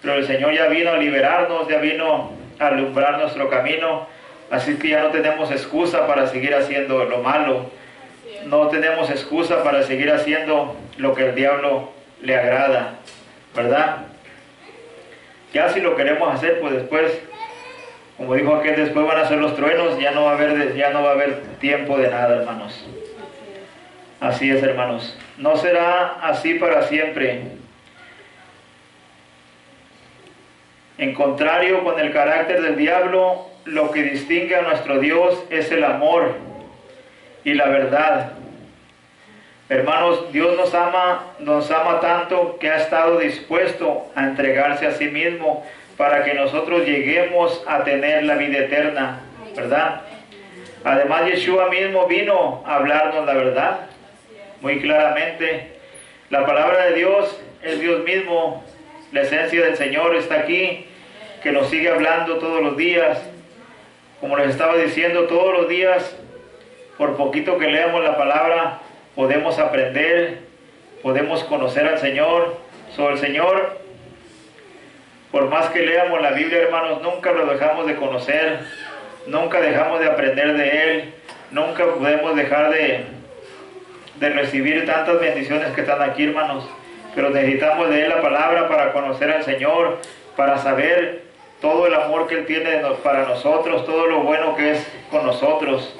pero el Señor ya vino a liberarnos, ya vino a alumbrar nuestro camino, así que ya no tenemos excusa para seguir haciendo lo malo, no tenemos excusa para seguir haciendo lo que el diablo le agrada, ¿verdad? Ya si lo queremos hacer, pues después, como dijo aquel, después van a ser los truenos, ya no va a haber tiempo de nada, hermanos. Así es, hermanos. No será así para siempre. En contrario, con el carácter del diablo, lo que distingue a nuestro Dios es el amor y la verdad. Hermanos, Dios nos ama tanto que ha estado dispuesto a entregarse a sí mismo para que nosotros lleguemos a tener la vida eterna, ¿verdad? Además, Yeshua mismo vino a hablarnos la verdad muy claramente. La palabra de Dios es Dios mismo, la esencia del Señor está aquí, que nos sigue hablando todos los días. Como les estaba diciendo, todos los días, por poquito que leamos la palabra, podemos aprender, podemos conocer al Señor. Sobre el Señor, por más que leamos la Biblia, hermanos, nunca lo dejamos de conocer, nunca dejamos de aprender de Él, nunca podemos dejar de recibir tantas bendiciones que están aquí, hermanos. Pero necesitamos leer la palabra para conocer al Señor, para saber todo el amor que Él tiene para nosotros, todo lo bueno que es con nosotros.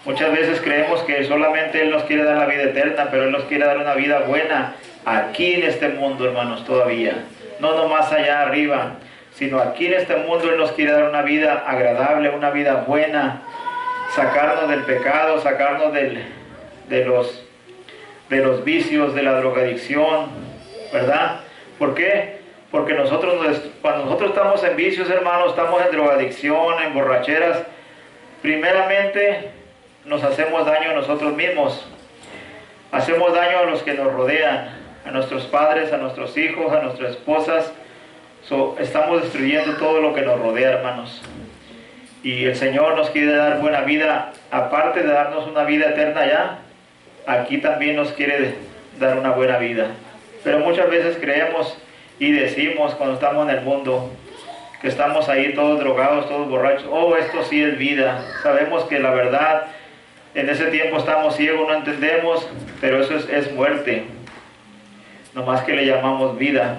Muchas veces creemos que solamente Él nos quiere dar la vida eterna, pero Él nos quiere dar una vida buena aquí en este mundo, hermanos, todavía. No nomás allá arriba, sino aquí en este mundo Él nos quiere dar una vida agradable, una vida buena, sacarnos del pecado, sacarnos de los vicios, de la drogadicción, ¿verdad? ¿Por qué? Porque cuando nosotros estamos en vicios, hermanos, estamos en drogadicción, en borracheras, primeramente nos hacemos daño a nosotros mismos, hacemos daño a los que nos rodean, a nuestros padres, a nuestros hijos, a nuestras esposas. Estamos destruyendo todo lo que nos rodea, hermanos. Y el Señor nos quiere dar buena vida, aparte de darnos una vida eterna allá, aquí también nos quiere dar una buena vida. Pero muchas veces creemos y decimos cuando estamos en el mundo, que estamos ahí todos drogados, todos borrachos, oh, esto sí es vida. Sabemos que la verdad, en ese tiempo estamos ciegos, no entendemos, pero eso es muerte. Nomás que le llamamos vida,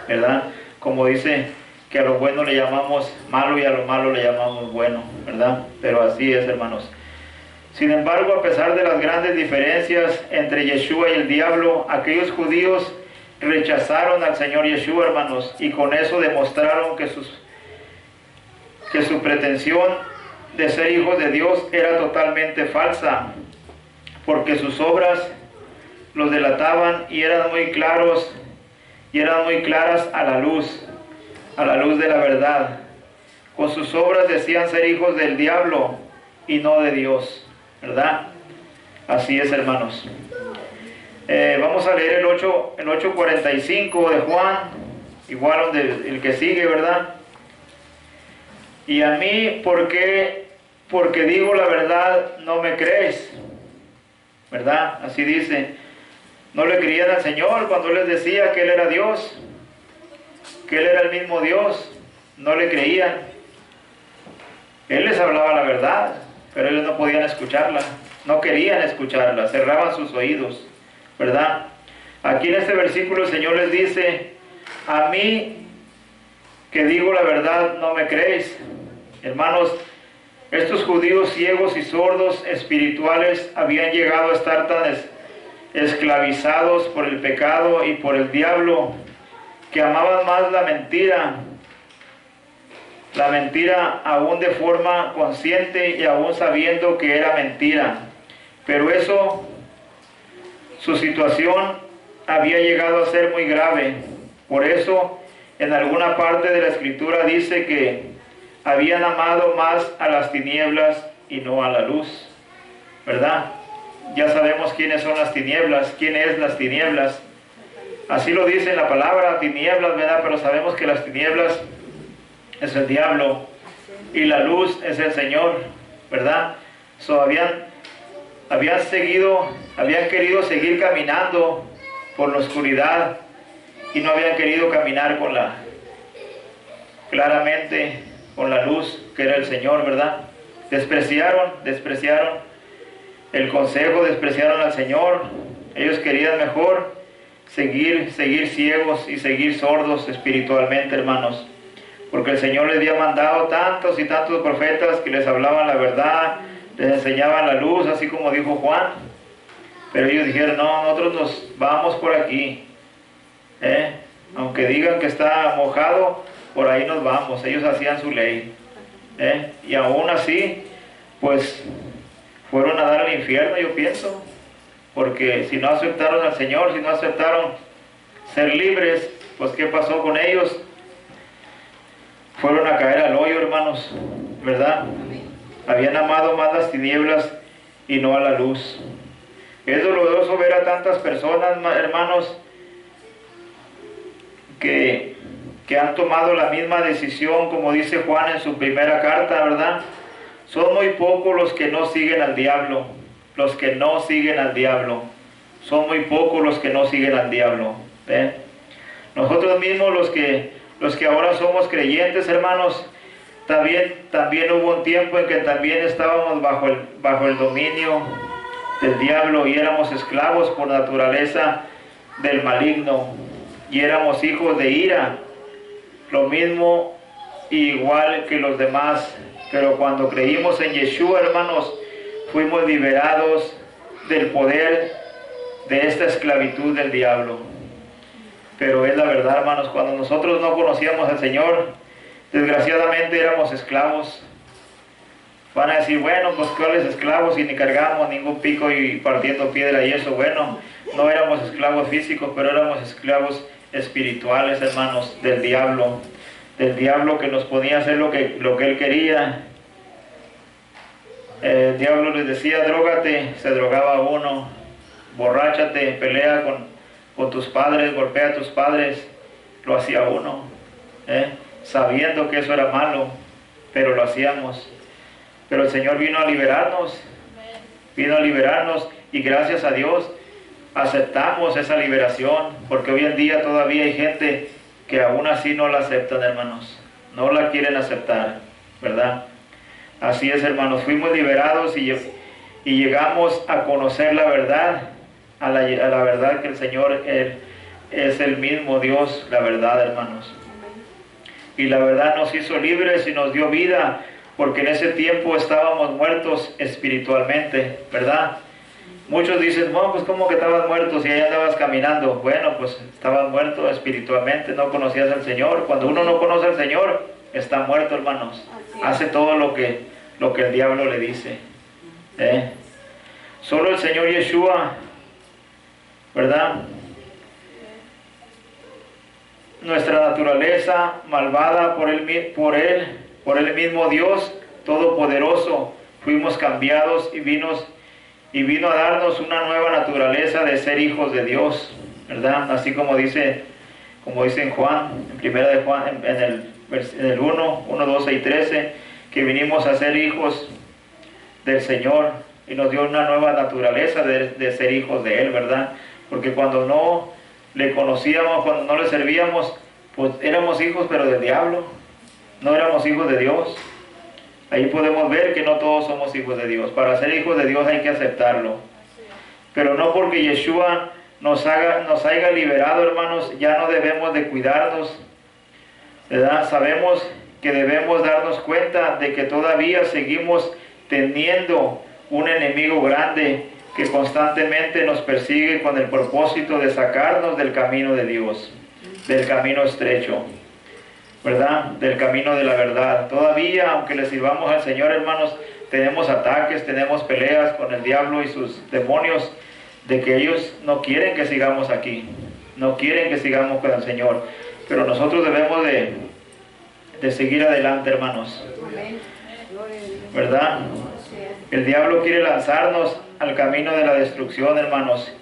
¿verdad? Como dice que a lo bueno le llamamos malo y a lo malo le llamamos bueno, ¿verdad? Pero así es, hermanos. Sin embargo, a pesar de las grandes diferencias entre Yeshua y el diablo, aquellos judíos rechazaron al Señor Yeshua, hermanos, y con eso demostraron que su pretensión de ser hijos de Dios era totalmente falsa, porque sus obras los delataban y eran muy claras a la luz de la verdad. Con sus obras decían ser hijos del diablo y no de Dios, ¿verdad? Así es, hermanos. Vamos a leer el 8:45 de Juan, igual donde el que sigue, ¿verdad? Y a mí, porque digo la verdad, no me crees, ¿verdad? Así dice. No le creían al Señor cuando Él les decía que Él era Dios, que Él era el mismo Dios. No le creían. Él les hablaba la verdad, pero ellos no podían escucharla, no querían escucharla, cerraban sus oídos, ¿verdad? Aquí en este versículo el Señor les dice, a mí que digo la verdad, no me creéis. Hermanos, estos judíos ciegos y sordos espirituales habían llegado a estar tan esclavizados por el pecado y por el diablo, que amaban más la mentira aún de forma consciente y aún sabiendo que era mentira. Pero su situación había llegado a ser muy grave. Por eso, en alguna parte de la Escritura dice que habían amado más a las tinieblas y no a la luz, ¿verdad? ya sabemos quiénes son las tinieblas, quién es las tinieblas. Así lo dice en la palabra, tinieblas, ¿verdad? Pero sabemos que las tinieblas es el diablo y la luz es el Señor, ¿verdad? Habían querido seguir caminando por la oscuridad y no habían querido caminar claramente con la luz que era el Señor, ¿verdad? Despreciaron el consejo, despreciaron al Señor. Ellos querían mejor seguir ciegos y seguir sordos espiritualmente, hermanos, porque el Señor les había mandado tantos y tantos profetas que les hablaban la verdad, les enseñaban la luz, así como dijo Juan. Pero ellos dijeron, no, nosotros nos vamos por aquí, aunque digan que está mojado, por ahí nos vamos. Ellos hacían su ley, y aún así pues fueron a dar al infierno, yo pienso, porque si no aceptaron al Señor, si no aceptaron ser libres, pues ¿qué pasó con ellos? Fueron a caer al hoyo, hermanos, ¿verdad? Habían amado más las tinieblas y no a la luz. Es doloroso ver a tantas personas, hermanos, que han tomado la misma decisión, como dice Juan en su primera carta, ¿verdad? Son muy pocos los que no siguen al diablo, los que no siguen al diablo. Son muy pocos los que no siguen al diablo. Nosotros mismos, los que ahora somos creyentes, hermanos, también hubo un tiempo en que también estábamos bajo el dominio del diablo y éramos esclavos por naturaleza del maligno y éramos hijos de ira, lo mismo igual que los demás. Pero cuando creímos en Yeshua, hermanos, fuimos liberados del poder de esta esclavitud del diablo. Pero es la verdad, hermanos, cuando nosotros no conocíamos al Señor, desgraciadamente éramos esclavos. Van a decir, bueno, pues ¿cuáles esclavos? Si ni cargamos ningún pico y partiendo piedra y eso. Bueno, no éramos esclavos físicos, pero éramos esclavos espirituales, hermanos, del diablo que nos ponía a hacer lo que él quería. El diablo les decía, drógate, se drogaba uno, borráchate, pelea con tus padres, golpea a tus padres, lo hacía uno, sabiendo que eso era malo, pero lo hacíamos. Pero el Señor vino a liberarnos y gracias a Dios aceptamos esa liberación, porque hoy en día todavía hay gente que aún así no la aceptan, hermanos, no la quieren aceptar, ¿verdad? Así es, hermanos, fuimos liberados y llegamos a conocer la verdad, a la verdad que el Señor es el mismo Dios, la verdad, hermanos. Y la verdad nos hizo libres y nos dio vida, porque en ese tiempo estábamos muertos espiritualmente, ¿verdad? Muchos dicen, no, pues ¿cómo que estabas muerto si ahí andabas caminando? Bueno, pues estabas muerto espiritualmente, no conocías al Señor. Cuando uno no conoce al Señor, está muerto, hermanos. Hace todo lo que el diablo le dice. Solo el Señor Yeshua, ¿verdad? Nuestra naturaleza malvada por el mismo Dios Todopoderoso, fuimos cambiados y vino a darnos una nueva naturaleza de ser hijos de Dios, ¿verdad? Así como dice en Juan, en primera de Juan, en el 1, 12 y 13, que vinimos a ser hijos del Señor y nos dio una nueva naturaleza de ser hijos de Él, ¿verdad? Porque cuando no le conocíamos, cuando no le servíamos, pues éramos hijos pero del diablo, no éramos hijos de Dios. Ahí podemos ver que no todos somos hijos de Dios. Para ser hijos de Dios hay que aceptarlo. Pero no porque Yeshua nos haya liberado, hermanos, ya no debemos de cuidarnos, ¿verdad? Sabemos que debemos darnos cuenta de que todavía seguimos teniendo un enemigo grande que constantemente nos persigue con el propósito de sacarnos del camino de Dios, del camino estrecho, ¿verdad? Del camino de la verdad. Todavía, aunque le sirvamos al Señor, hermanos, tenemos ataques, tenemos peleas con el diablo y sus demonios, de que ellos no quieren que sigamos aquí, no quieren que sigamos con el Señor, pero nosotros debemos de seguir adelante, hermanos, ¿verdad? El diablo quiere lanzarnos al camino de la destrucción, hermanos,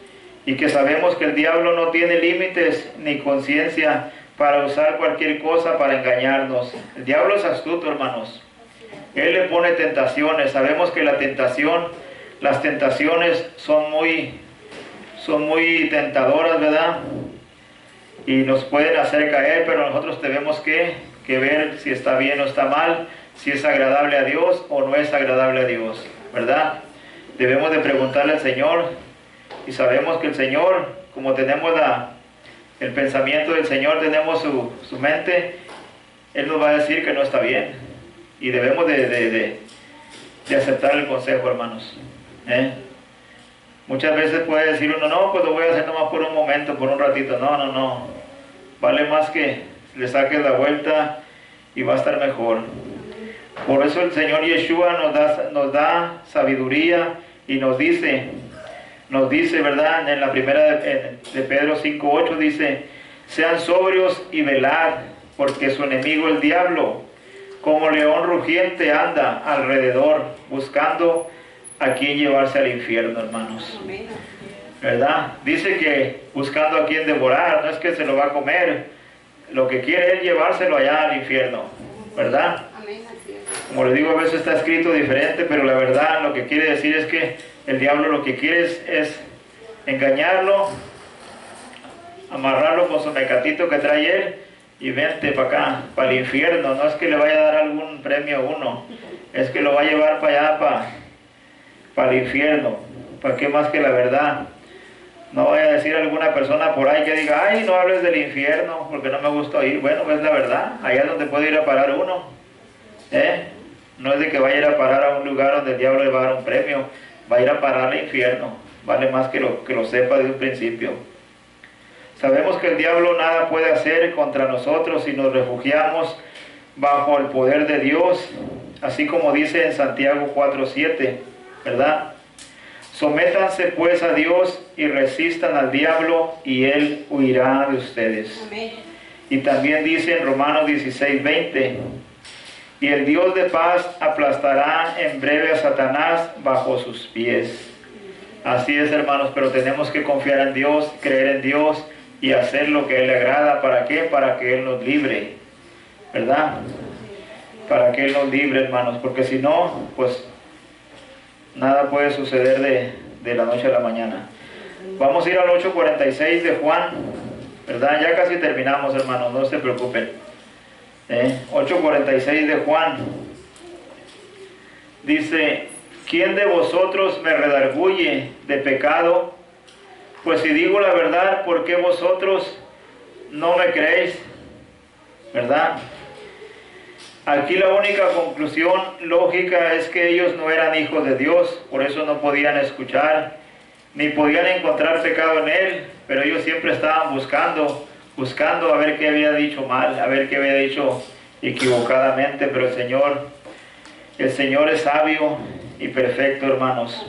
y que sabemos que el diablo no tiene límites ni conciencia para usar cualquier cosa para engañarnos. El diablo es astuto, hermanos. Él le pone tentaciones. Sabemos que las tentaciones son muy tentadoras, ¿verdad? Y nos pueden hacer caer, pero nosotros tenemos que ver si está bien o está mal, si es agradable a Dios o no es agradable a Dios, ¿verdad? Debemos de preguntarle al Señor, y sabemos que el Señor, como tenemos el pensamiento del Señor, tenemos su mente, Él nos va a decir que no está bien, y debemos de aceptar el consejo, hermanos. Muchas veces puede decir uno, no, pues lo voy a hacer nomás por un momento, por un ratito. No, vale más que le saques la vuelta y va a estar mejor. Por eso el Señor Yeshua nos da sabiduría y nos dice, ¿verdad? En la primera de Pedro 5:8 dice, sean sobrios y velad, porque su enemigo el diablo, como león rugiente, anda alrededor, buscando a quien llevarse al infierno, hermanos. ¿Verdad? Dice que buscando a quien devorar, no es que se lo va a comer, lo que quiere es llevárselo allá al infierno, ¿verdad? Como les digo, a veces está escrito diferente, pero la verdad lo que quiere decir es que el diablo lo que quiere es engañarlo, amarrarlo con su mecatito que trae él y vente para acá, para el infierno. No es que le vaya a dar algún premio a uno, es que lo va a llevar para allá, para el infierno. ¿Para qué más que la verdad? No vaya a decir alguna persona por ahí que diga, ay, no hables del infierno porque no me gusta oír. Bueno, es la verdad, allá es donde puede ir a parar uno. No es de que vaya a ir a parar a un lugar donde el diablo le va a dar un premio, va a ir a parar al infierno. Vale más que lo sepa de un principio. Sabemos que el diablo nada puede hacer contra nosotros si nos refugiamos bajo el poder de Dios, así como dice en Santiago 4:7, ¿verdad? Sométanse pues a Dios y resistan al diablo y él huirá de ustedes. Amén. Y también dice en Romanos 16:20, y el Dios de paz aplastará en breve a Satanás bajo sus pies. Así es, hermanos, pero tenemos que confiar en Dios, creer en Dios y hacer lo que a Él le agrada. ¿Para qué? Para que Él nos libre, ¿verdad? Para que Él nos libre, hermanos, porque si no, pues nada puede suceder de la noche a la mañana. Vamos a ir al 8:46 de Juan, ¿verdad? Ya casi terminamos, hermanos, no se preocupen. 8:46 de Juan. Dice, ¿quién de vosotros me redarguye de pecado? Pues si digo la verdad, ¿por qué vosotros no me creéis? ¿Verdad? Aquí la única conclusión lógica es que ellos no eran hijos de Dios, por eso no podían escuchar, ni podían encontrar pecado en Él, pero ellos siempre estaban buscando a ver qué había dicho mal, a ver qué había dicho equivocadamente, pero el Señor es sabio y perfecto, hermanos,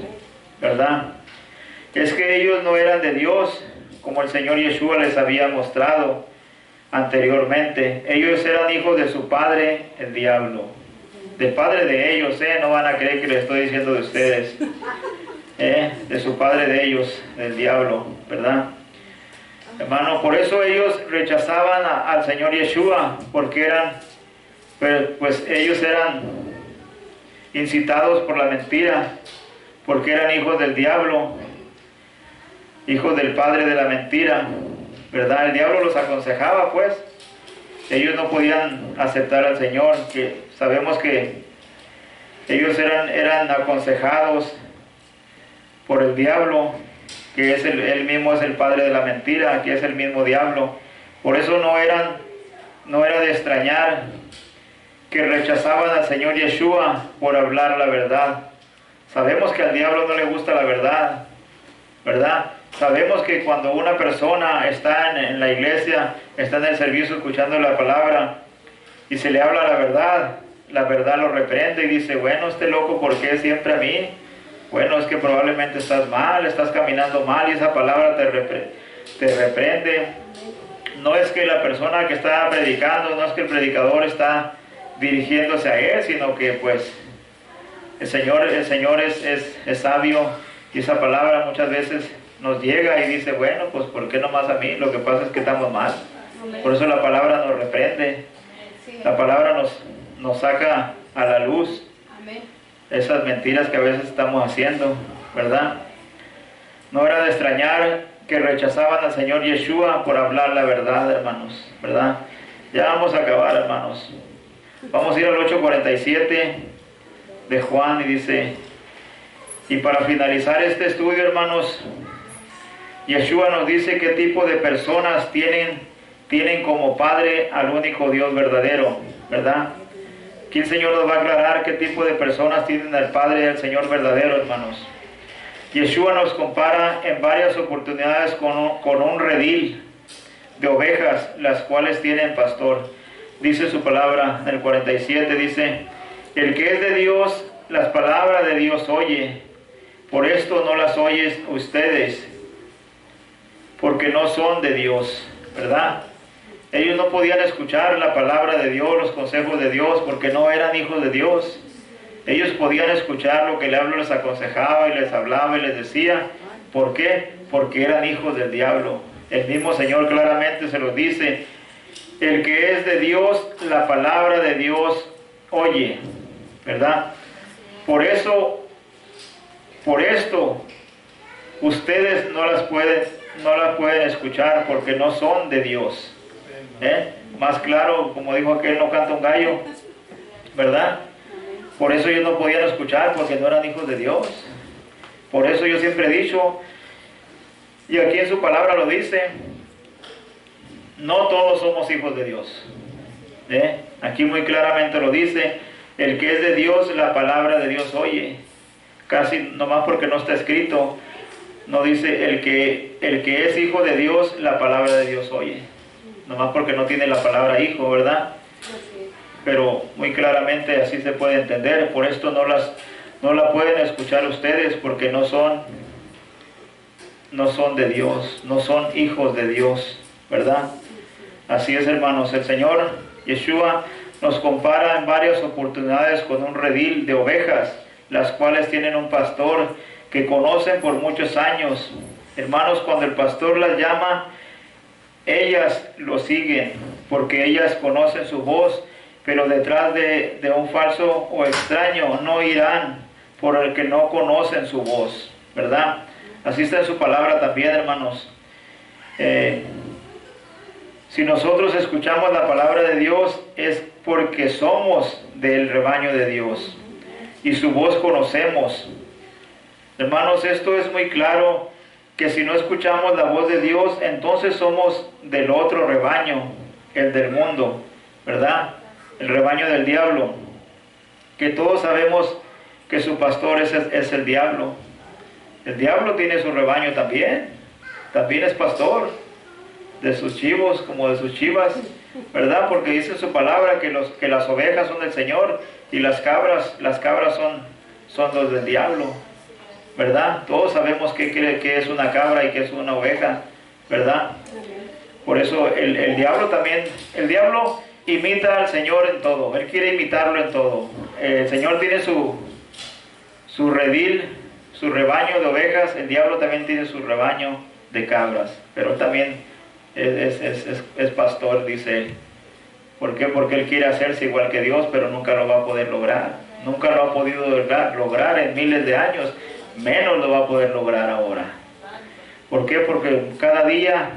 ¿verdad? Es que ellos no eran de Dios, como el Señor Yeshua les había mostrado anteriormente. Ellos eran hijos de su padre, el diablo. Del padre de ellos, no van a creer que les estoy diciendo de ustedes. De su padre de ellos, del diablo, ¿verdad? Hermano, por eso ellos rechazaban al Señor Yeshua, porque ellos eran incitados por la mentira, porque eran hijos del diablo, hijos del padre de la mentira, ¿verdad? El diablo los aconsejaba, pues. Ellos no podían aceptar al Señor, que sabemos que ellos eran aconsejados por el diablo, que es él mismo es el padre de la mentira, que es el mismo diablo. Por eso no era de extrañar que rechazaban al Señor Yeshua por hablar la verdad. Sabemos que al diablo no le gusta la verdad, ¿verdad? Sabemos que cuando una persona está en la iglesia, está en el servicio escuchando la palabra y se le habla la verdad lo reprende y dice, bueno, este loco, ¿por qué siempre a mí? Bueno, es que probablemente estás mal, estás caminando mal y esa palabra te reprende. No es que la persona que está predicando, no es que el predicador está dirigiéndose a él, sino que pues el Señor es sabio Y esa palabra muchas veces nos llega y dice, bueno, pues ¿por qué no más a mí? Lo que pasa es que estamos mal. Por eso la palabra nos reprende. La palabra nos saca a la luz esas mentiras que a veces estamos haciendo, ¿verdad? No era de extrañar que rechazaban al Señor Yeshua por hablar la verdad, hermanos, ¿verdad? Ya vamos a acabar, hermanos. Vamos a ir al 8:47 de Juan y dice, y para finalizar este estudio, hermanos, Yeshua nos dice qué tipo de personas tienen como Padre al único Dios verdadero, ¿verdad? Aquí el Señor nos va a aclarar qué tipo de personas tienen al Padre y al Señor verdadero, hermanos. Yeshua nos compara en varias oportunidades con un redil de ovejas, las cuales tienen pastor. Dice su palabra en el 47, dice, el que es de Dios, las palabras de Dios oye, por esto no las oyen ustedes, porque no son de Dios, ¿verdad? Ellos no podían escuchar la palabra de Dios, los consejos de Dios, porque no eran hijos de Dios. Ellos podían escuchar lo que el diablo les aconsejaba y les hablaba y les decía. ¿Por qué? Porque eran hijos del diablo. El mismo Señor claramente se los dice. El que es de Dios, la palabra de Dios oye, ¿verdad? Por esto, ustedes no las pueden escuchar porque no son de Dios. Más claro, como dijo aquel, no canta un gallo, ¿verdad? Por eso ellos no podían escuchar, porque no eran hijos de Dios. Por eso yo siempre he dicho, y aquí en su palabra lo dice, no todos somos hijos de Dios. Aquí muy claramente lo dice, el que es de Dios, la palabra de Dios oye. Casi nomás porque no está escrito, no dice el que es hijo de Dios, la palabra de Dios oye. Nomás porque no tiene la palabra hijo, ¿verdad? Pero muy claramente así se puede entender. Por esto no la pueden escuchar ustedes, porque no son de Dios, no son hijos de Dios, ¿verdad? Así es, hermanos. El Señor Yeshua nos compara en varias oportunidades con un redil de ovejas, las cuales tienen un pastor que conocen por muchos años. Hermanos, cuando el pastor las llama, ellas lo siguen, porque ellas conocen su voz, pero detrás de un falso o extraño no irán, por el que no conocen su voz, ¿verdad? Así está en su palabra también, hermanos. Si nosotros escuchamos la palabra de Dios, es porque somos del rebaño de Dios, y su voz conocemos. Hermanos, esto es muy claro, que si no escuchamos la voz de Dios, entonces somos del otro rebaño, el del mundo, ¿verdad? El rebaño del diablo, que todos sabemos que su pastor es el diablo. El diablo tiene su rebaño también es pastor de sus chivos como de sus chivas, ¿verdad? Porque dice su palabra que las ovejas son del Señor y las cabras son los del diablo, ¿verdad? Todos sabemos qué es una cabra y qué es una oveja, ¿verdad? Por eso el diablo imita al Señor en todo. Él quiere imitarlo en todo. El Señor tiene su redil, su rebaño de ovejas. El diablo también tiene su rebaño de cabras, pero también es pastor, dice él. ¿Por qué? Porque él quiere hacerse igual que Dios, pero nunca lo va a poder lograr. Nunca lo ha podido lograr en miles de años, menos lo va a poder lograr ahora. ¿Por qué? Porque cada día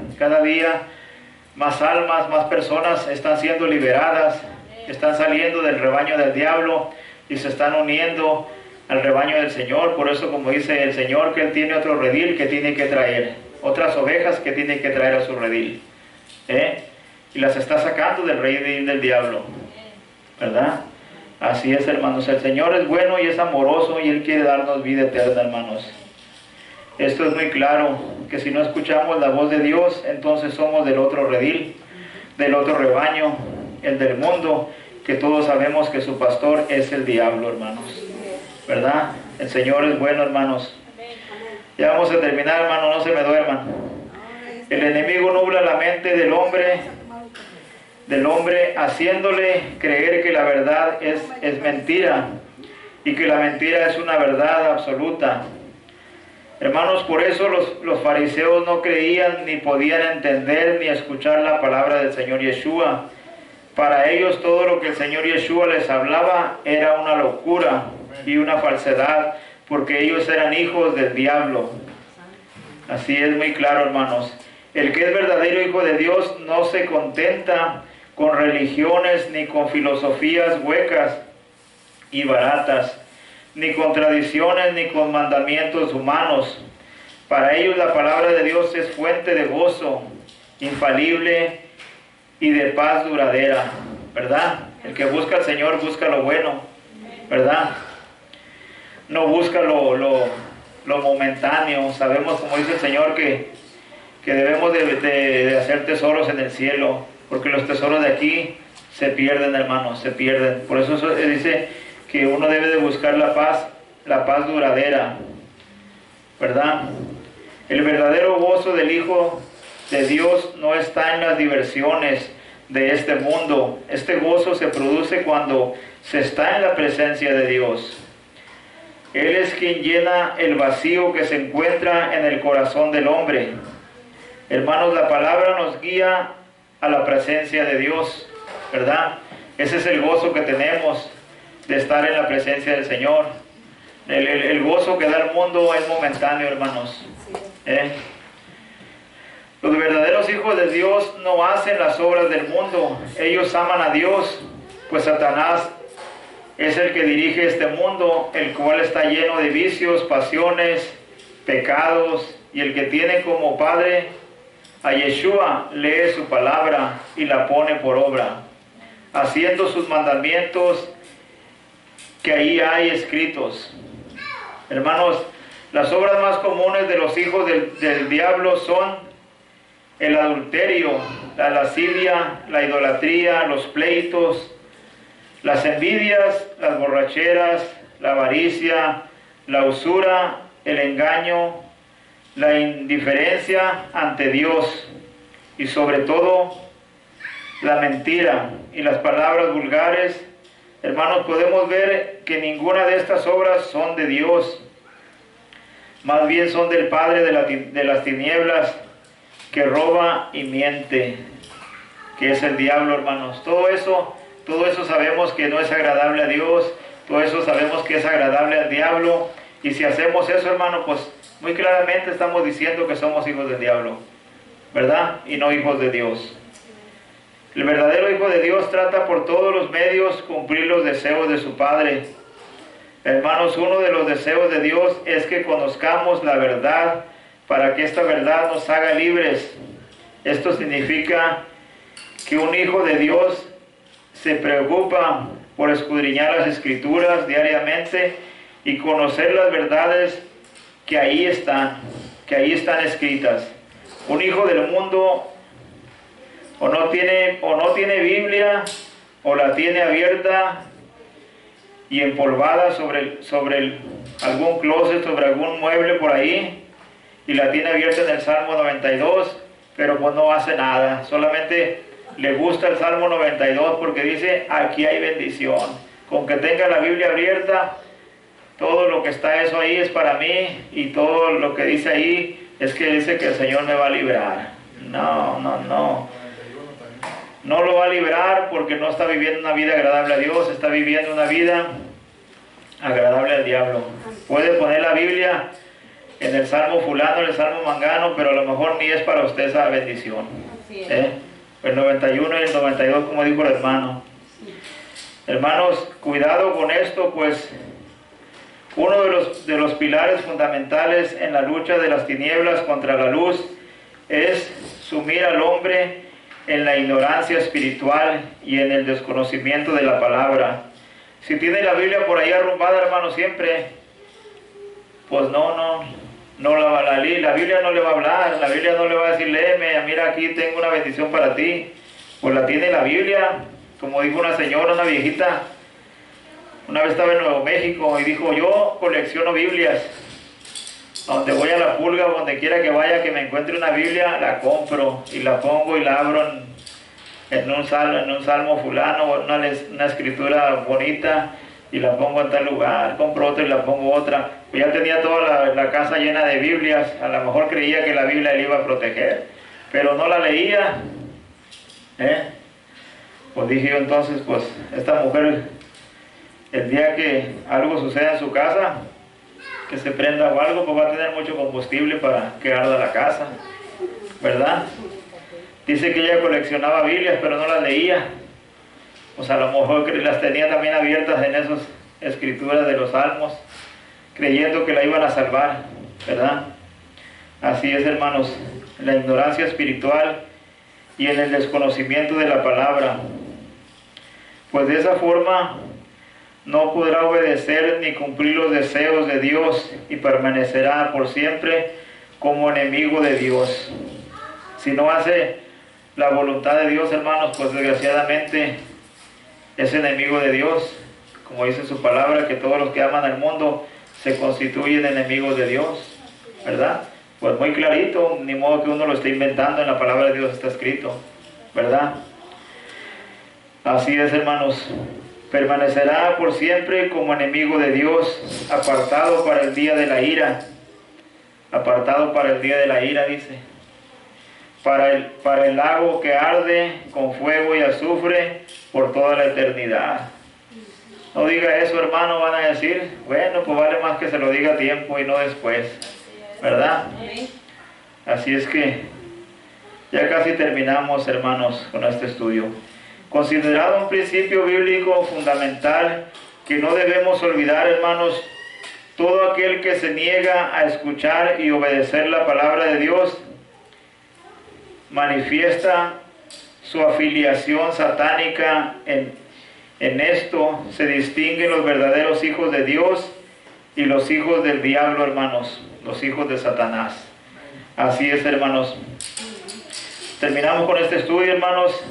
más almas, más personas están siendo liberadas, están saliendo del rebaño del diablo y se están uniendo al rebaño del Señor. Por eso, como dice el Señor, que Él tiene otro redil que tiene que traer, otras ovejas que tiene que traer a su redil, y las está sacando del redil del diablo, ¿verdad? Así es, hermanos. El Señor es bueno y es amoroso, y Él quiere darnos vida eterna, hermanos. Esto es muy claro, que si no escuchamos la voz de Dios, entonces somos del otro redil, del otro rebaño, el del mundo, que todos sabemos que su pastor es el diablo, hermanos, ¿verdad? El Señor es bueno, hermanos. Ya vamos a terminar, hermano, no se me duerman. El enemigo nubla la mente del hombre, haciéndole creer que la verdad es mentira, y que la mentira es una verdad absoluta. Hermanos, por eso los fariseos no creían ni podían entender ni escuchar la palabra del Señor Yeshua. Para ellos todo lo que el Señor Yeshua les hablaba era una locura y una falsedad, porque ellos eran hijos del diablo. Así es muy claro, hermanos. El que es verdadero hijo de Dios no se contenta con religiones ni con filosofías huecas y baratas, ni con tradiciones ni con mandamientos humanos. Para ellos la palabra de Dios es fuente de gozo, infalible y de paz duradera, ¿verdad? El que busca al Señor busca lo bueno, ¿verdad? No busca lo momentáneo. Sabemos, como dice el Señor, que debemos de hacer tesoros en el cielo, porque los tesoros de aquí se pierden, hermanos, se pierden. Por eso dice que uno debe de buscar la paz duradera, ¿verdad? El verdadero gozo del Hijo de Dios no está en las diversiones de este mundo. Este gozo se produce cuando se está en la presencia de Dios. Él es quien llena el vacío que se encuentra en el corazón del hombre. Hermanos, la palabra nos guía a la presencia de Dios, ¿verdad? Ese es el gozo que tenemos de estar en la presencia del Señor. El gozo que da el mundo es momentáneo, hermanos. Los verdaderos hijos de Dios no hacen las obras del mundo. Ellos aman a Dios, pues Satanás es el que dirige este mundo, el cual está lleno de vicios, pasiones, pecados, y el que tiene como padre a Yeshua lee su palabra y la pone por obra, haciendo sus mandamientos que ahí hay escritos. Hermanos, las obras más comunes de los hijos del diablo son el adulterio, la lascivia, la idolatría, los pleitos, las envidias, las borracheras, la avaricia, la usura, el engaño, la indiferencia ante Dios y sobre todo la mentira y las palabras vulgares. Hermanos, podemos ver que ninguna de estas obras son de Dios, más bien son del padre de las tinieblas, que roba y miente, que es el diablo, hermanos. Todo eso sabemos que no es agradable a Dios, todo eso sabemos que es agradable al diablo, y si hacemos eso, hermano, pues muy claramente estamos diciendo que somos hijos del diablo, ¿verdad? Y no hijos de Dios. El verdadero hijo de Dios trata por todos los medios cumplir los deseos de su Padre. Hermanos, uno de los deseos de Dios es que conozcamos la verdad, para que esta verdad nos haga libres. Esto significa que un hijo de Dios se preocupa por escudriñar las Escrituras diariamente y conocer las verdades que ahí están escritas. Un hijo del mundo o no tiene Biblia, o la tiene abierta y empolvada sobre algún closet, sobre algún mueble por ahí, y la tiene abierta en el Salmo 92, pero pues no hace nada. Solamente le gusta el Salmo 92 porque dice, aquí hay bendición. Con que tenga la Biblia abierta, todo lo que está eso ahí es para mí, y todo lo que dice ahí es que dice que el Señor me va a librar. No lo va a librar, porque no está viviendo una vida agradable a Dios, está viviendo una vida agradable al diablo. Puede poner la Biblia en el Salmo fulano, en el Salmo mangano, pero a lo mejor ni es para usted esa bendición. El 91 y el 92, como dijo el hermano. Hermanos, cuidado con esto, pues uno de los pilares fundamentales en la lucha de las tinieblas contra la luz es sumir al hombre en la ignorancia espiritual y en el desconocimiento de la palabra. Si tiene la Biblia por ahí arrumbada, hermano, siempre, pues la Biblia no le va a hablar, la Biblia no le va a decir, léeme, mira, aquí tengo una bendición para ti. Pues la tiene la Biblia. Como dijo una señora, una viejita, una vez estaba en Nuevo México y dijo, yo colecciono Biblias. A donde voy a la pulga, o donde quiera que vaya, que me encuentre una Biblia, la compro y la pongo y la abro en un salmo fulano, una escritura bonita, y la pongo en tal lugar, compro otra y la pongo otra. Pues ya tenía toda la casa llena de Biblias, a lo mejor creía que la Biblia le iba a proteger, pero no la leía. Pues dije yo entonces, pues esta mujer, el día que algo suceda en su casa, que se prenda o algo, pues va a tener mucho combustible para que arda la casa, ¿verdad? Dice que ella coleccionaba Biblias, pero no las leía. Pues a lo mejor las tenía también abiertas en esas escrituras de los salmos, creyendo que la iban a salvar, ¿verdad? Así es, hermanos, en la ignorancia espiritual y en el desconocimiento de la palabra. Pues de esa forma no podrá obedecer ni cumplir los deseos de Dios y permanecerá por siempre como enemigo de Dios. Si no hace la voluntad de Dios, hermanos, pues desgraciadamente es enemigo de Dios. Como dice su palabra, que todos los que aman al mundo se constituyen enemigos de Dios, ¿verdad? Pues muy clarito, ni modo que uno lo esté inventando, en la palabra de Dios está escrito, ¿verdad? Así es, hermanos. Permanecerá por siempre como enemigo de Dios, apartado para el día de la ira. Apartado para el día de la ira, dice. Para el lago que arde con fuego y azufre por toda la eternidad. No diga eso, hermano, van a decir, bueno, pues vale más que se lo diga a tiempo y no después, ¿verdad? Así es que ya casi terminamos, hermanos, con este estudio. Considerado un principio bíblico fundamental que no debemos olvidar, hermanos, todo aquel que se niega a escuchar y obedecer la palabra de Dios manifiesta su afiliación satánica. En esto se distinguen los verdaderos hijos de Dios y los hijos del diablo, hermanos, los hijos de Satanás. Así es, hermanos. Terminamos con este estudio, hermanos.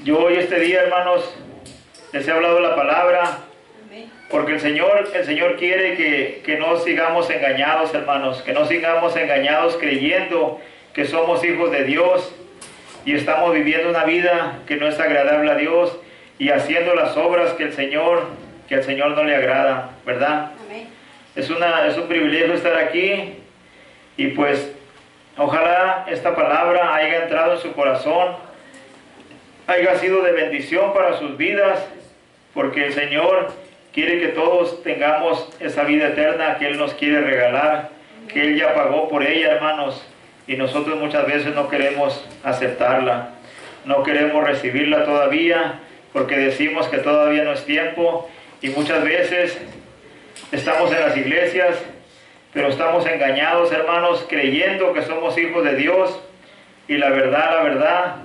Yo hoy este día, hermanos, les he hablado la palabra porque el Señor quiere que no sigamos engañados, hermanos, que no sigamos engañados creyendo que somos hijos de Dios y estamos viviendo una vida que no es agradable a Dios y haciendo las obras que al Señor no le agrada, ¿verdad? Amén. Es un privilegio estar aquí y pues ojalá esta palabra haya entrado en su corazón, haya sido de bendición para sus vidas, porque el Señor quiere que todos tengamos esa vida eterna que Él nos quiere regalar, que Él ya pagó por ella, hermanos, y nosotros muchas veces no queremos aceptarla, no queremos recibirla todavía, porque decimos que todavía no es tiempo, y muchas veces estamos en las iglesias, pero estamos engañados, hermanos, creyendo que somos hijos de Dios, y la verdad,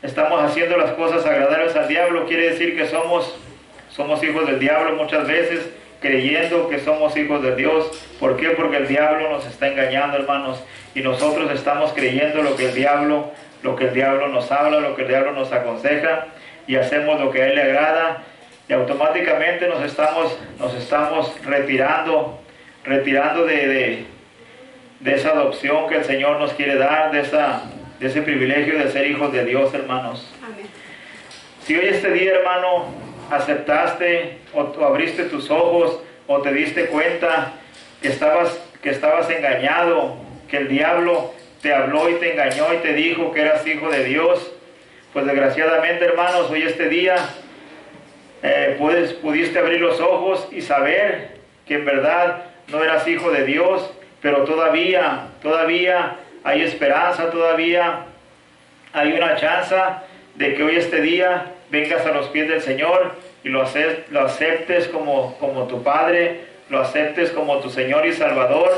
estamos haciendo las cosas agradables al diablo. Quiere decir que somos hijos del diablo muchas veces, creyendo que somos hijos de Dios. ¿Por qué? Porque el diablo nos está engañando, hermanos, y nosotros estamos creyendo lo que el diablo nos habla, lo que el diablo nos aconseja, y hacemos lo que a él le agrada, y automáticamente nos estamos retirando de esa adopción que el Señor nos quiere dar, de ese privilegio de ser hijos de Dios, hermanos. Amén. Si hoy este día, hermano, aceptaste o abriste tus ojos o te diste cuenta que estabas engañado, que el diablo te habló y te engañó y te dijo que eras hijo de Dios, pues desgraciadamente, hermanos, hoy este día pudiste abrir los ojos y saber que en verdad no eras hijo de Dios, pero todavía hay esperanza, todavía hay una chance de que hoy este día vengas a los pies del Señor y lo aceptes como tu Padre, lo aceptes como tu Señor y Salvador,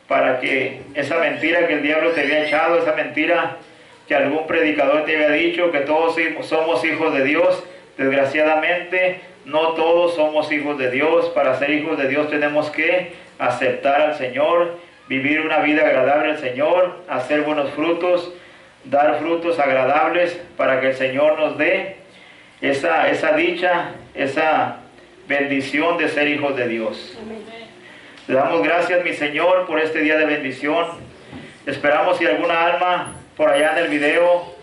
para que esa mentira que el diablo te había echado, esa mentira que algún predicador te había dicho, que todos somos hijos de Dios, desgraciadamente no todos somos hijos de Dios. Para ser hijos de Dios tenemos que aceptar al Señor, vivir una vida agradable al Señor, hacer buenos frutos, dar frutos agradables para que el Señor nos dé esa dicha, esa bendición de ser hijos de Dios. Le damos gracias, mi Señor, por este día de bendición. Esperamos si alguna alma por allá en el video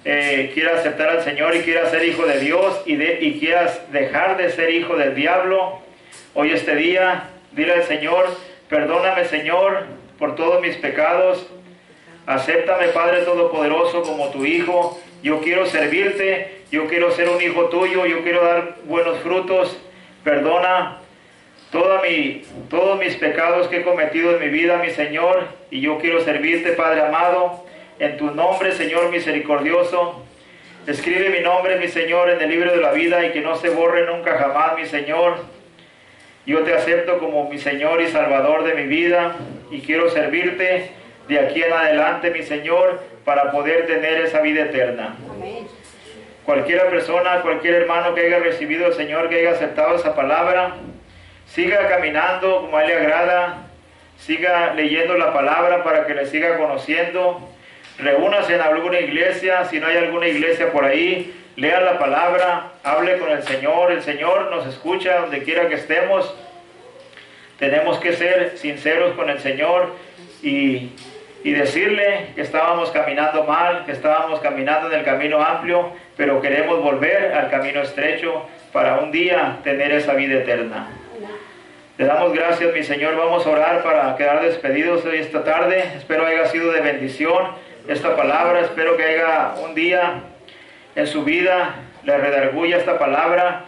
quieras aceptar al Señor y quieras ser hijo de Dios y quieras dejar de ser hijo del diablo, hoy este día, dile al Señor, perdóname Señor por todos mis pecados, acéptame Padre Todopoderoso como tu hijo, yo quiero servirte, yo quiero ser un hijo tuyo, yo quiero dar buenos frutos, perdona todos mis pecados que he cometido en mi vida, mi Señor, y yo quiero servirte, Padre amado, en tu nombre, Señor misericordioso. Escribe mi nombre, mi Señor, en el libro de la vida y que no se borre nunca jamás, mi Señor. Yo te acepto como mi Señor y Salvador de mi vida y quiero servirte de aquí en adelante, mi Señor, para poder tener esa vida eterna. Amén. Cualquier persona, cualquier hermano que haya recibido al Señor, que haya aceptado esa palabra, siga caminando como a Él le agrada, siga leyendo la palabra para que le siga conociendo. Reúnase en alguna iglesia, si no hay alguna iglesia por ahí, lea la palabra, hable con el Señor nos escucha donde quiera que estemos. Tenemos que ser sinceros con el Señor y decirle que estábamos caminando mal, que estábamos caminando en el camino amplio, pero queremos volver al camino estrecho para un día tener esa vida eterna. Te damos gracias, mi Señor. Vamos a orar para quedar despedidos hoy esta tarde. Espero haya sido de bendición esta palabra. Espero que haya un día en su vida le redarguya esta palabra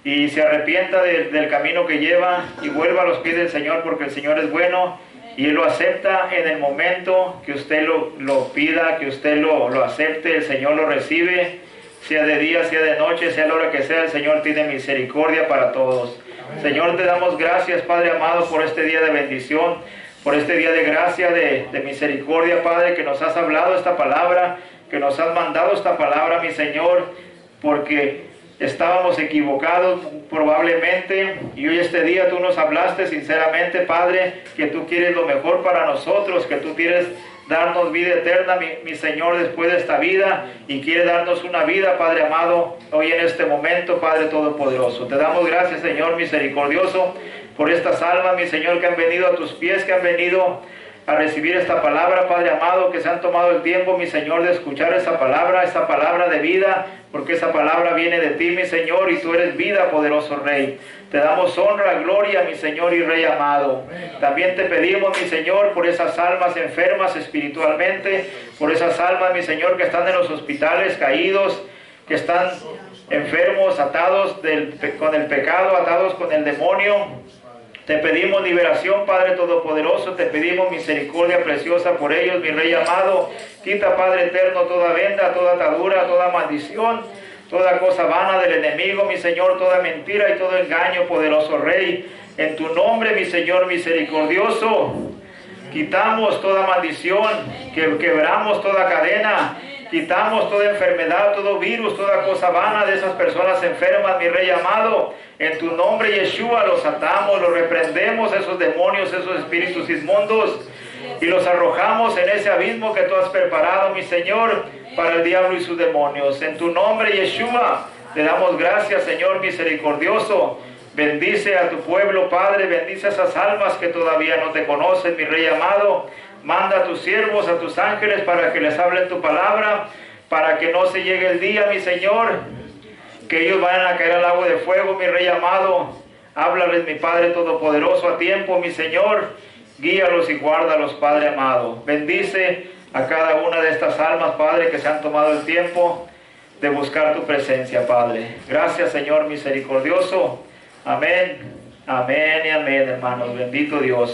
y se arrepienta del camino que lleva y vuelva a los pies del Señor, porque el Señor es bueno y Él lo acepta en el momento que usted lo pida, que usted lo acepte. El Señor lo recibe, sea de día, sea de noche, sea la hora que sea. El Señor tiene misericordia para todos. Señor, te damos gracias, Padre amado, por este día de bendición, por este día de gracia, de misericordia, Padre, que nos has hablado esta palabra, que nos has mandado esta palabra, mi Señor, porque estábamos equivocados probablemente, y hoy este día tú nos hablaste sinceramente, Padre, que tú quieres lo mejor para nosotros, que tú quieres darnos vida eterna, mi Señor, después de esta vida, y quiere darnos una vida, Padre amado, hoy en este momento, Padre Todopoderoso. Te damos gracias, Señor misericordioso, por estas almas, mi Señor, que han venido a tus pies, que han venido a recibir esta palabra, Padre amado, que se han tomado el tiempo, mi Señor, de escuchar esa palabra de vida, porque esa palabra viene de ti, mi Señor, y tú eres vida, poderoso Rey. Te damos honra, gloria, mi Señor y Rey amado. También te pedimos, mi Señor, por esas almas enfermas espiritualmente, por esas almas, mi Señor, que están en los hospitales caídos, que están enfermos, atados con el pecado, atados con el demonio. Te pedimos liberación, Padre Todopoderoso, te pedimos misericordia preciosa por ellos, mi Rey amado. Quita, Padre eterno, toda venda, toda atadura, toda maldición, toda cosa vana del enemigo, mi Señor, toda mentira y todo engaño, poderoso Rey. En tu nombre, mi Señor misericordioso, quitamos toda maldición, quebramos toda cadena, quitamos toda enfermedad, todo virus, toda cosa vana de esas personas enfermas, mi Rey amado. En tu nombre, Yeshua, los atamos, los reprendemos, esos demonios, esos espíritus inmundos, y los arrojamos en ese abismo que tú has preparado, mi Señor, para el diablo y sus demonios. En tu nombre, Yeshua, te damos gracias, Señor misericordioso. Bendice a tu pueblo, Padre, bendice a esas almas que todavía no te conocen, mi Rey amado. Manda a tus siervos, a tus ángeles, para que les hablen tu palabra, para que no se llegue el día, mi Señor, que ellos vayan a caer al lago de fuego, mi Rey amado. Háblales, mi Padre Todopoderoso, a tiempo, mi Señor. Guíalos y guárdalos, Padre amado. Bendice a cada una de estas almas, Padre, que se han tomado el tiempo de buscar tu presencia, Padre. Gracias, Señor misericordioso. Amén, amén y amén, hermanos. Bendito Dios.